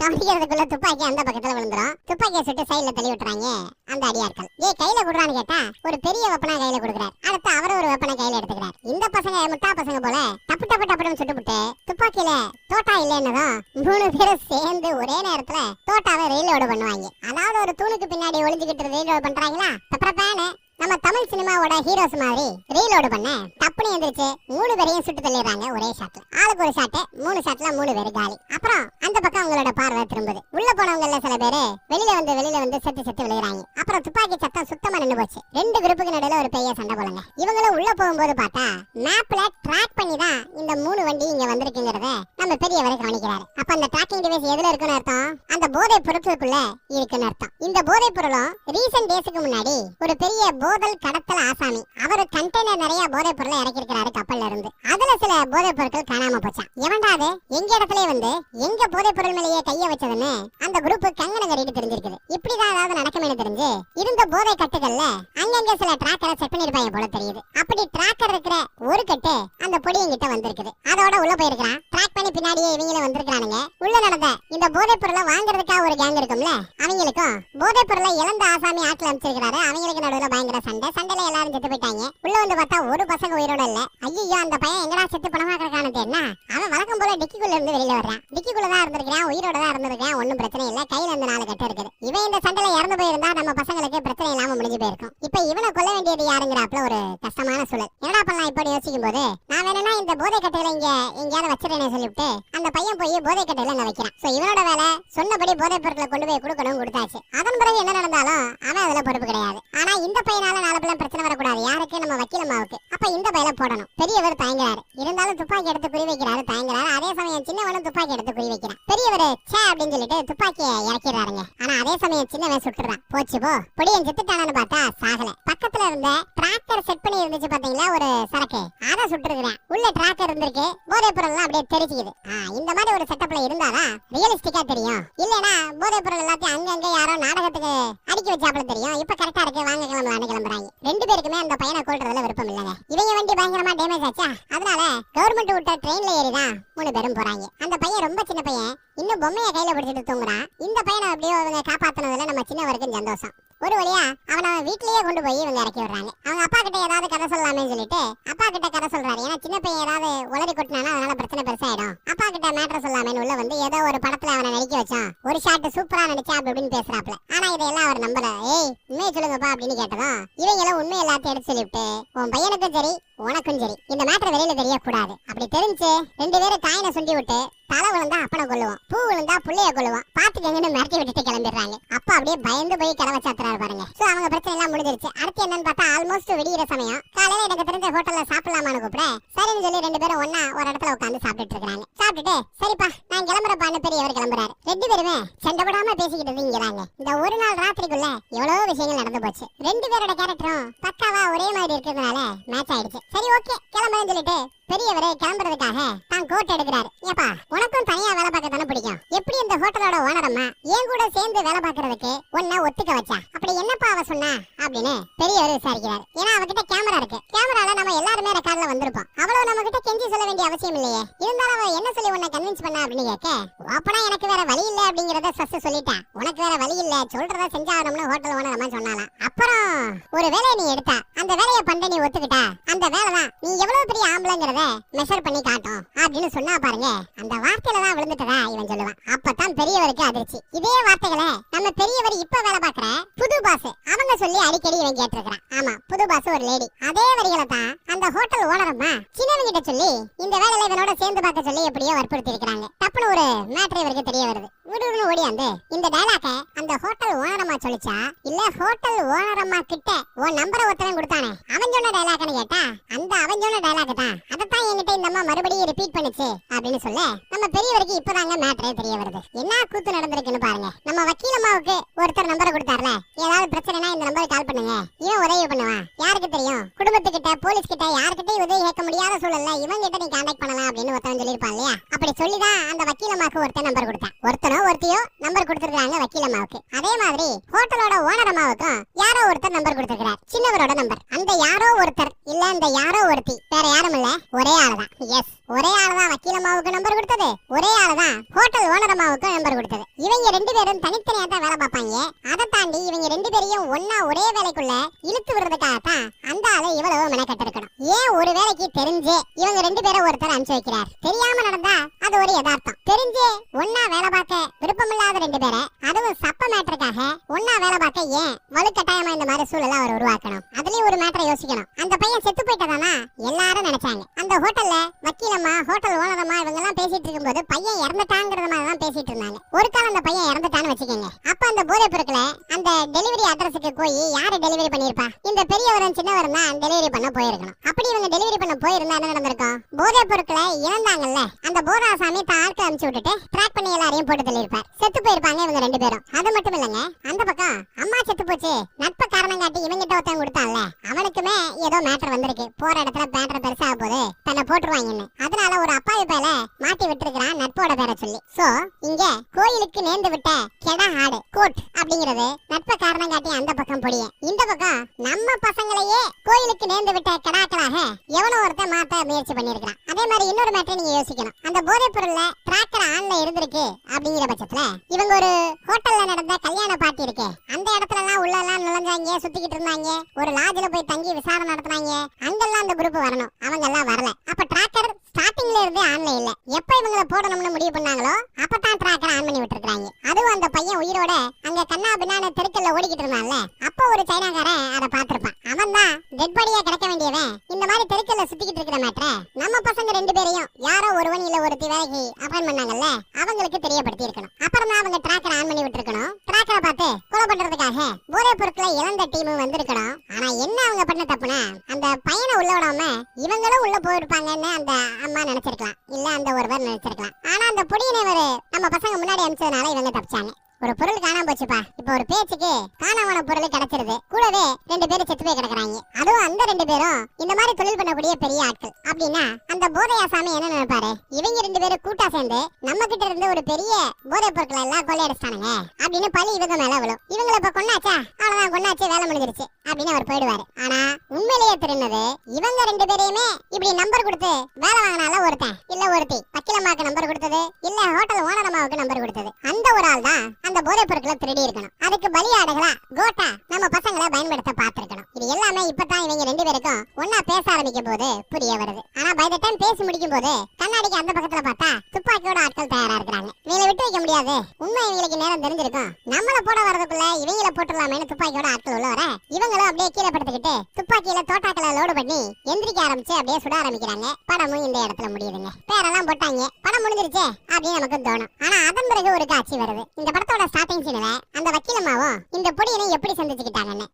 கவனிக்கிறதுக்குள்ள துப்பாக்கி அந்த பக்கத்துல விழுந்துரும். துப்பாக்கியை சுட்டு சைடுல தள்ளி விட்டுறாங்க அந்த அடியாட்கள். கையில கொடுறான்னு கேட்டா ஒரு பெரிய வெப்பனா கையில கொடுக்குறாரு. அடுத்து அவர் ஒரு வெப்பனை கையில எடுத்துக்கிறார். இந்த பசங்க முட்டா பசங்க போல டப்பு டப்பு டப்புன்னு சுட்டுவிட்டு துப்பாக்கியில தோட்டா இல்லைன்னதும் 3 பேரும் சேர்ந்து ஒரே நேரத்துல தோட்டாவை ரயிலோட பண்ணுவாங்க. அதாவது ஒரு தூணுக்கு பின்னாடி ஒளிஞ்சுக்கிட்டு ரயிலோட பண்றாங்களா தப்பறப்பானு நம்ம தமிழ் சினிமாவோட ஹீரோஸ் மாதிரி ரீலோடு பண்ண டப்புனு எந்திரிச்சு 3 பேரையும் சுட்டு தள்ளிடுறாங்க ஒரே ஷாட்ல. ஆளுக்கு ஒரு ஷாட், 3 ஷாட்ல 3 பேர் காலி. அப்புறம் அந்த பக்கம் அவங்களோட பார்வை திரும்புது. உள்ள போனவங்கல சில பேரு வெளியில வந்து செத்து விழுகிறாங்க. அப்புறம் துப்பாக்கி சத்தம் சுத்தமா நின்னு போச்சு. 2 குரூப்புக்கு நடுவுல ஒரு பெரிய சண்டை போலங்க. இவங்களும் உள்ள போகும்போது பார்த்தா மேப்ல ட்ராக் பண்ணி தான் இந்த 3 வண்டி இங்க வந்திருக்குங்கறத நம்ம பெரியவரை கவனிக்கிறாரு. அப்ப அந்த ட்ராக்கிங் டிவைஸ் எதுல இருக்குன்னு அர்த்தம்? அந்த போதை பொருட்களுக்குள்ள இருக்குன்னு அர்த்தம். இந்த போதை பொருளும் ரீசன்ட் டேஸ்க்கு முன்னாடி ஒரு பெரிய போதல் கடத்தல் ஆசாமி அவர் கண்டெய்னர் நிறைய போதைப் பொருளை இறக்கிருக்கிறாரு கப்பல்ல இருந்து. அதுல சில போதைப் பொருட்கள் காணாம போச்சான். எவன்டாது எங்க இடத்துல வந்து எங்க போதைப் பொருள் மேலேயே கைய வச்சதுன்னு அந்த குரூப் கங்கணம் கட்டிட்டு தெரிஞ்சிருக்குது. இப்படிதான் ஏதாவது நடக்கும்னு தெரிஞ்சு இருந்த போதை கட்டுகள்ல அங்கங்க சில டிராக்கரை செட் பண்ணிருப்பாங்க போல தெரியுது. அப்படி டிராக்கர் இருக்கிற ஒரு கட்டு அந்த பொடியங்கிட்ட வந்திருக்குது. அதோட உள்ள போயிருக்கான். ட்ராக் பண்ணி பின்னாடியே இவங்கள வந்திருக்கானுங்க. உள்ள நடந்த இந்த போதைப் பொருளை வாங்குறதுக்காக ஒரு கேங் இருக்கும்ல, அவங்களுக்கும் போதைப் பொருளை இழந்த ஆசாமி ஆட்கள் அமைச்சிருக்கிறாரு. அவங்களுக்கு நடுவுல பயங்கர சண்டையில எல்லாரும் செத்து போயிட்டாங்க. உள்ள வந்து பார்த்தா ஒரு பசங்க உயிரோட இல்ல. ஐயோ அந்த பையன் எங்கடா செத்து பணமா கிடக்கானது என்ன? அவன் வழக்கம் போல டிக்கிக்குள்ள இருந்து வெளியில வர்றான். டிக்கிக்குள்ள தான் இருந்திருக்கான், உயிரோட தான் இருந்திருக்கான். ஒன்னும் பிரச்சனை இல்ல. கையில இருந்து 4 கட்டு இருக்குது. இவன் இந்த சண்டையில இறந்து போயிருந்தா நம்ம பசங்களுக்கு பிரச்சனை இல்லாம முடிஞ்சு போயிருக்கும். இப்ப இவனை கொல்ல வேண்டியது யாருங்கிறாப்ல ஒரு கஷ்டமான சூழல். என்னடா பண்ணலாம் இப்படி யோசிக்கும் போது நான் வேணும்னா இந்த போதை கட்டையில இங்க எங்கேயாவது வச்சிருக்கேன்னு சொல்லிவிட்டு அந்த பையன் போய் போதை கட்டையில அங்க வைக்கிறான். சோ இவனோட வேலை சொன்னபடி போதை பொருட்களை கொண்டு போய் கொடுக்கணும், கொடுத்தாச்சு. அதன் பிறகு என்ன நடந்தாலும் அவன் அதுல பொறுப்பு கிடையாது. ஆனா இந்த பையனால நாளை பிரச்சனை வரக்கூடாது. யாருக்கு? நம்ம வக்கீல் அம்மாவுக்கு. அப்ப இந்த பையல போடணும். பெரியவர் தயங்குறாரு. இருந்தாலும் துப்பாக்கி எடுத்து குறி வைக்கிறாரு, தயங்குறாரு. அதே சமயம் சின்னவனும் துப்பாக்கி எடுத்து குறி வைக்கிறான். பெரியவர் சே அப்படின்னு சொல்லிட்டு துப்பாக்கியை இறக்கிறாருங்க. ஆனா அதே சமயம் சின்னவன் சுட்டுறான். போச்சு போ, பொடியன் செத்துட்டானு பார்த்தா சாகல. பக்கத்துல இருந்த டிராக்டர் செட் பண்ணி இருந்துச்சு பாத்தீங்களா ஒரு சரக்கு, அதை சுட்டுருக்கிறேன். உள்ள டிராக்டர் இருந்திருக்கு. போதைப் பொருள் எல்லாம் அப்படியே தெரிச்சுக்குது. இந்த மாதிரி ஒரு செட்டப்ல இருந்தாதான் ரியலிஸ்டிக்கா தெரியும். இல்லனா போதைப் பொருள் எல்லாத்தையும் அங்கங்க யாரோ நாடகத்துக்கு அடிக்க வச்சாப்ல தெரியும். இப்ப கரெக்டா இருக்கு, வாங்க கிளம்பலான்னு கிளம்புறாங்க. 2 பேருக்குமே அந்த பையனை கொல்றதுல விருப்பம் இல்லங்க. இவங்க வண்டி பயங்கரமா டேமேஜ் ஆச்சா, அதனால கவர்மெண்ட் விட்ட ட்ரெயின்ல ஏறிதான் 3 பேரும் போறாங்க. அந்த பையன் ரொம்ப சின்ன பையன், இன்னும் பொம்மையை கையில பிடிச்சிட்டு தூங்குறான். இந்த பையனை அப்படியே அவங்க காப்பாத்தினதுல நம்ம சின்னவருக்கும் சந்தோஷம். ஒரு வழியா அவனை வீட்லயே கொண்டு போய் இவங்க இறக்கி விடுறாங்க. அவங்க அப்பா கிட்ட ஏதாவது கதை சொல்லலாமே சொல்லிட்டு அப்பா கிட்ட கதை சொல்றாரு. ஏன்னா சின்ன பையன் ஏதாவது உளறி கொட்டினானா அதனால பிரச்சனை பெருசாயிடும். அப்பா கிட்ட மேட்டர் சொல்லாமேன்னு உள்ள வந்து ஏதோ ஒரு படத்துல அவனை நடிக்க வச்சான். ஒரு ஷாட் சூப்பரா நடிச்சா அப்படின்னு பேசுறாப்ல. ஆனா இதெல்லாம் அவர் நம்பல. ஏய் உண்மையை சொல்லுங்கப்பா அப்படின்னு கேட்டதும் இவங்களும் உண்மை எல்லாத்தையும் எடுத்து சொல்லிவிட்டு உன் பையனுக்கும் சரி உனக்கும் சரி இந்த மேட்டர் வெளியில தெரியக்கூடாது. அப்படி தெரிஞ்சு 2 பேரும் காயினை சுண்டி விட்டு தலை விழுந்தா அப்பனை கொள்ளுவோம், பூ விழுந்தா புள்ளைய கொள்ளுவோம், பாத்துக்கங்கன்னு மிரட்டி விட்டுட்டு கிளம்பிடுறாங்க. அப்பா அப்படியே பயந்து போய் கதவை சாத்துறாரு பாருங்க. சோ அவங்க பிரச்சனை எல்லாம் முடிஞ்சிருச்சு. அடுத்து என்னன்னு பார்த்தா ஆல்மோஸ்ட் விடியிற சமயம். காலையில எனக்கு தெரிஞ்ச ஹோட்டல்ல சாப்பிடலாமான்னு கூப்பிட சரின்னு சொல்லி 2 பேரும் ஒன்னா ஒரு இடத்துல உட்காந்து சாப்பிட்டுட்டு இருக்காங்க. சாப்பிட்டுட்டு சரிப்பா நான் கிளம்புறப்பான்னு பெரியவர் கிளம்புறாரு. 2 பேருமே சண்டை போடாம பேசிக்கிட்டு இருங்கிறாங்க. இந்த ஒரு நாள் ராத்திரிக்குள்ள எவ்வளவு விஷயங்கள் நடந்து போச்சு. 2 பேரோட கேரக்டரும் பக்காவா ஒரே மாதிரி இருக்கிறதுனால மேட்ச் ஆயிடுச்சு. சரி ஓகே கிளம்புறேன்னு சொல்லிட்டு பெரியவரை கிளம்புறதுக்காக தான் கோட் எடுக்கிறாரு. ஏப்பா உனக்கும் தனியா வேலை பார்க்க தானே பிடிக்கும், எப்படி இந்த ஹோட்டலோட ஓனரம்மா என் கூட சேர்ந்து வேலை பார்க்கறதுக்கு உன்னை ஒத்துக்க வச்சா? அப்படி என்னப்பா அவ சொன்னா அப்படின்னு பெரியவர் விசாரிக்கிறாரு. ஏன்னா அவகிட்ட கேமரா இருக்கு. கேமரால நம்ம எல்லாருமே ரெக்கார்ட்ல வந்திருப்போம். அவ்வளவு நம்ம கிட்ட கெஞ்சி சொல்ல வேண்டிய அவசியம் இல்லையே. இருந்தாலும் அவ என்ன சொல்லி உன்னை கன்வின்ஸ் பண்ணா அப்படின்னு கேட்க அப்பனா எனக்கு வேற வழி இல்ல அப்படிங்கறத ஃபர்ஸ்ட் சொல்லிட்டா. உனக்கு வேற வழி இல்ல, சொல்றத செஞ்சாகணும்னு ஹோட்டல் ஓனரம்மா சொன்னாலாம். அப்புறம் ஒரு வேலையை நீ எடுத்தா, அந்த வேலையை பண்ண நீ ஒத்துக்கிட்டா, அந்த வேலை தான் நீ எவ்வளவு பெரிய ஆம்பளைங்கிறத மெஷர் பண்ணி காட்டும் அப்படின்னு சொன்னா பாருங்க. அந்த வார்த்தையில தான் விழுந்துட்டதா இவன் சொல்லுவான். அப்பதான் பெரியவருக்கு அதிர்ச்சி. இதே வார்த்தைகளை நம்ம பெரியவர் இப்ப வேலை பார்க்கற புது பாஸ் அவங்க சொல்லி அடிக்கடி இவன் கேட்டிருக்கிறான். ஆமா புது பாஸ் ஒரு லேடி. அதே வரிகளை தான் அந்த ஹோட்டல் ஓனரம்மா சின்னவங்க கிட்ட சொல்லி இந்த வேலையில இவனோட சேர்ந்து பார்க்க சொல்லி எப்படியோ வற்புறுத்தி இருக்கிறாங்க. டப்புனு ஒரு மேட்டர் இவருக்கு தெரிய வருது. உருன்னு ஓடியாந்து இந்த டயலாக அந்த ஹோட்டல் ஓனரம்மா சொல்லிச்சா இல்ல ஹோட்டல் ஓனரம்மா கிட்ட உன் நம்பரை ஒருத்தவன் கொடுத்தானே அவன் சொன்ன டயலாக்னு கேட்டா அந்த அவன் சொன்ன டயலாக் தான். அதைத்தான் என்கிட்ட இந்த அம்மா மறுபடியும் ரிப்பீட் பண்ணுச்சு அப்படின்னு சொல்ல நம்ம பெரியவருக்கு இப்பதாங்க மேட்டரே தெரிய வருது. என்ன கூத்து நடந்திருக்குன்னு பாருங்க. நம்ம வக்கீல் அம்மாவுக்கு ஒருத்தர் நம்பரை கொடுத்தாருல, ஏதாவது பிரச்சனைனா இந்த நம்பருக்கு கால் பண்ணுங்க, இவன் உதவி பண்ணுவான். யாருக்கு தெரியும், குடும்பத்துக்கிட்ட போலீஸ் கிட்ட யாருக்கிட்டையும் உதவி கேட்க முடியாத சூழல்ல இவன் கிட்ட நீ கான்டாக்ட் பண்ணலாம் அப்படின்னு ஒருத்தன் சொல்லியிருப்பான் இல்லையா. அப்படி சொல்லிதான் அந்த வக்கீல் அம்மாவுக்கு ஒருத்தர் நம்பர் கொடுத்தான். ஒருத்தனோ ஒருத்தையோ நம்பர் கொடுத்துருக்காங்க வக்கீல் அம்மாவுக்கு. அதே மாதிரி ஹோட்டலோட ஓனர் அம்மாவுக்கும் யாரோ ஒருத்தர் நம்பர் கொடுத்துருக்கார், சின்னவரோட நம்பர். அந்த யாரோ ஒருத்தர் இல்ல அந்த யாரோ ஒருத்தர் ஒருத்தி, வேற யாரும் இல்ல, ஒரே ஆளுதான். எஸ், ஒரே ஆளுதான் வக்கீல் அம்மாவுக்கு நம்பர் கொடுத்தது, ஒரே ஆளுதான் ஹோட்டல் ஓனர் அம்மாவுக்கு நம்பர் கொடுத்தது. இவங்க ரெண்டு பேரும் தனித்தனியா தான் வேலை பார்ப்பாங்க. அதை தாண்டி இவங்க ரெண்டு பேரையும் ஒன்னா ஒரே வேலைக்குள்ள இழுத்து விடுறதுக்காகத்தான் அந்த ஆளு இவ்வளவு மெனக்கட்டு இருக்கணும். ஏன் ஒரு வேலைக்கு தெரிஞ்சே இவங்க ரெண்டு பேரும் ஒருத்தர் அனுப்பிச்சு வைக்கிறார்? தெரியாம நடந்தா அது ஒரு யதார்த்தம். தெரிஞ்சே ஒன்னா வேலை பார்க்க விருப்பமில்லாத ரெண்டு பேரை, அதுவும் சப்ப மேட்டருக்காக ஒன்னா வேலை பார்க்க ஏன் வலுக்கட்டாயமா இந்த மாதிரி சூழலை அவர் உருவாக்கணும்? அதுலயும் ஒரு மேட்டரை யோசிக்கணும். அந்த பையன் செத்து போயிட்டதானா எல்லாரும் நினைச்சாங்க. அந்த ஹோட்டல்ல வக்கீலம்மா ஹோட்டல் ஓனரம்மா இவங்க எல்லாம் பேசிட்டு இருக்கும்போது பையன் இறந்துட்டாங்கிறத மாதிரி தான் பேசிட்டு இருந்தாங்க. ஒரு காலம் அந்த பையன் இறந்துட்டான்னு வச்சுக்கோங்க. அப்ப அந்த போதை பொருட்களை அந்த டெலிவரி அட்ரஸுக்கு போய் யாரு டெலிவரி பண்ணிருப்பா? இந்த பெரியவரும் சின்னவரும் தான் டெலிவரி பண்ண போயிருக்கணும். அப்படி இவங்க டெலிவரி பண்ண போயிருந்தா என்ன நடந்திருக்கும்? போதை பொருட்களை இழந்தாங்கல்ல, அந்த போராசாமி தான் ஆட்கள் அனுப்பிச்சு விட்டுட்டு ட்ராக் பண்ணி எல்லாரையும் போட்டு தள்ளியிருப்பார். செத்து போயிருப்பாங்க இவங்க ரெண்டு பேரும். அது மட்டும் இல்லங்க, அந்த பக்கம் அம்மா செத்து போச்சு, நட்பு காரணம் காட்டி இவங்கிட்ட ஒருத்தன் கொடுத்தான்ல, அவனுக்குமே ஏதோ மேட்டர் வந்திருக்கு. போற இடத்துல மேட்டர் பெருசாக போது தன்னை போட்டுருவாங்கன்னு. அதனால ஒரு அப்பாவி பேல மாட்டி விட்டுருக்கான் நட்போட பேரை சொல்லி. சோ இங்க கோயிலுக்கு நேர்ந்து விட்ட கெடா ஆடு கோட் அப்படிங்கிறது நட்பு காரணம் காட்டி அந்த பக்கம் பொடிய, இந்த பக்கம் நம்ம பசங்களையே கோயிலுக்கு நேர்ந்து விட்ட கெடாக்களாக எவனோ ஒருத்தன் மாத்த முயற்சி பண்ணிருக்கான். அதே மாதிரி இன்னொரு மேட்டர் நீங்க யோசிக்கணும். அந்த போதைப் பொருள்ல டிராக்கர் ஆன்ல இருந்திருக்கு அப்படிங்கிற பட்சத்துல இவங்க ஒரு ஹோட்டல்ல நடந்த கல்யாண பார்ட்டி இருக்கு, அந்த இடத்துல எல்லாம் உள்ள எல்லாம் நுழைஞ்சாங்க, சுத்திக்கிட்டு இருந்தாங்க. ஒரு லாட்ஜ்ல போய் தங்கி விசாரணை நடத்தினாங்க. அங்கெல்லாம் அந்த குரூப் வரணும், அவங்க எல்லாம் வரல. அப்ப டிராக்கர் ஸ்டார்டிங்ல இருந்து ஆன்ல இல்ல. எப்ப இவங்களை போடணும்னு முடிவு பண்ணாங்களோ அப்பதான் டிராக்கர் ஆன் பண்ணி விட்டுருக்காங்க. அதுவும் அந்த பையன் உயிரோட அங்க கண்ணா பின்னான தெருக்கல்ல ஓடிக்கிட்டு இருந்தான்ல, அப்ப ஒரு சைனாக்காரன் அதை பார்த்திருப்பான். அவன் தான் டெட் பாடியா கிடக்க வேண்டியவன் இந்த மாதிரி தெருக்கல்ல சுத்திக்கிட்டு இருக்கிற மேட்டரை நம்ம பசங்க ரெண்டு பேரையும் யாரோ ஒருவன் இல்ல ஒருத்தி வேலைக்கு அப்பாயின் பண்ணாங்கல்ல, அவங்களுக்கு தெரியப்படுத்தி இருக்கணும். அப்புறம் தான் அவங்க டிராக்கர் ஆன் பண்ணி விட்டுருக்கணும். டிராக்கரை பார்த்து கொலை பண்றதுக்காக போதைப் பொருட்களை இழந்த டீம் வந்திருக்கணும். ஆனா என்ன அவங்க பண்ண தப்புனா, அந்த பையனை உள்ள விடாம இவங்களும் உள்ள போயிருப்பாங்கன்னு அந்த அம்மா நினைச்சிருக்கலாம், இல்ல அந்த ஒருவர் நினைச்சிருக்கலாம். ஆனா அந்த பொடியினவர் நம்ம பசங்க முன்னாடி அனுப்பிச்சதுனால இவங்க தப்பிச்சாங்க. ஒரு பொருள் காணாம போச்சுப்பா, இப்ப ஒரு பேச்சுக்கு காணாம பொருள் கிடைச்சிருது, கூடவே ரெண்டு பேரும் செத்து போய் கிடக்குறாங்க. அதுவும் அந்த ரெண்டு பேரும் இந்த மாதிரி தொழில் பண்ணக்கூடிய பெரிய ஆட்கள் அப்படின்னா அந்த போதையாசாமி என்ன நினைப்பாரு? இவங்க ரெண்டு பேரும் கூட்டா சேர்ந்து நம்ம கிட்ட இருந்து ஒரு பெரிய போதை பொருட்களை எல்லாம் கொள்ளையடிச்சிட்டானுங்க அப்படின்னு பழி இவங்க மேல விழும். இவங்களை இப்ப கொண்டாச்சா, அவ்வளவுதான், கொண்டாச்சு, வேலை முடிஞ்சிருச்சு அப்படின்னு அவர் போயிடுவாரு. ஆனா உண்மையிலேயே திருந்தது இவங்க ரெண்டு பேரையுமே இப்படி நம்பர் கொடுத்து வேலை வாங்கினால ஒருத்தன் இல்ல ஒருத்தி வக்கீலம்மாவுக்கு நம்பர் கொடுத்தது, இல்ல ஹோட்டல் ஓனர் அம்மாவுக்கு நம்பர் கொடுத்தது, அந்த ஒரு ஆள் தான் அந்த போதை பொருட்களை திருடி இருக்கணும். அதுக்கு பலியாடுகளா கோட்டா நம்ம பசங்களை பயன்படுத்த பார்த்திருக்கணும். இது எல்லாமே இப்பதான் இவங்க ரெண்டு பேருக்கும் ஒன்னா பேச ஆரம்பிக்கும் போது புரிய வருது. ஆனா பை த டைம் பேசி முடிக்கும் போது கண்ணாடிக்கு அந்த பக்கத்துல பார்த்தா துப்பாக்கியோட ஆட்கள் தயாரா இருக்கிறாங்க. இவங்களை விட்டு வைக்க முடியாது, உண்மை இவங்களுக்கு நேரம் தெரிஞ்சிருக்கும், நம்மள போட வரதுக்குள்ள இவங்கள போட்டுடலாமேன்னு துப்பாக்கியோட ஆட்கள் உள்ள வர இவங்களும் அப்படியே கீழே படுத்துக்கிட்டு துப்பாக்கியில தோட்டாக்களை லோடு பண்ணி எந்திரிக்க ஆரம்பிச்சு அப்படியே சுட ஆரம்பிக்கிறாங்க. படமும் இந்த இடத்துல முடியுதுங்க. பேரெல்லாம் போட்டாங்க, படம் முடிஞ்சிருச்சு அப்படின்னு நமக்கு தோணும். ஆனா அதன் பிறகு ஒரு காட்சி வருது. இந்த படத்தோட ஸ்டார்டிங் சீன்ல அந்த வக்கீலம்மாவும் இந்த பொடியனை எப்படி சந்திச்சுக்கிட்டாங்கன்னு.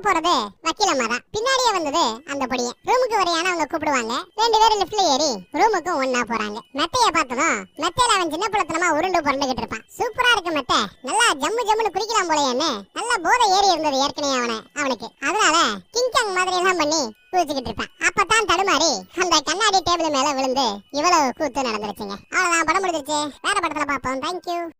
போறது வக்கீலம்மா தான், பின்னாடியே வந்தது அந்த பொடியன். ரூமுக்கு வரையான அவங்க கூப்பிடுவாங்க. ரெண்டு பேரும் லிஃப்ட்ல ஏறி ரூமுக்கு ஒன்னா போறாங்க. மெத்தைய பார்த்ததும் மெத்தையில அவன் சின்ன புள்ளத்தனமா உருண்டு புரண்டுகிட்டு இருப்பான். சூப்பரா இருக்கு மெத்தை, நல்லா ஜம்மு ஜம்முன்னு குடிக்கலாம் போலயேன்னு நல்லா போதை ஏறி இருந்தது ஏற்கனவே அவனுக்கு. அதனால கிங்காங் மாதிரி எல்லாம் பண்ணி குதிச்சுக்கிட்டு இருப்பான். அப்பதான் தடுமாறி அந்த கண்ணாடி டேபிள் மேல விழுந்து இவ்வளவு கூத்து நடந்துருச்சுங்க. அவ்வளவுதான், படம் முடிஞ்சிருச்சு. வேற படத்துல பார்ப்போம். தேங்க்யூ.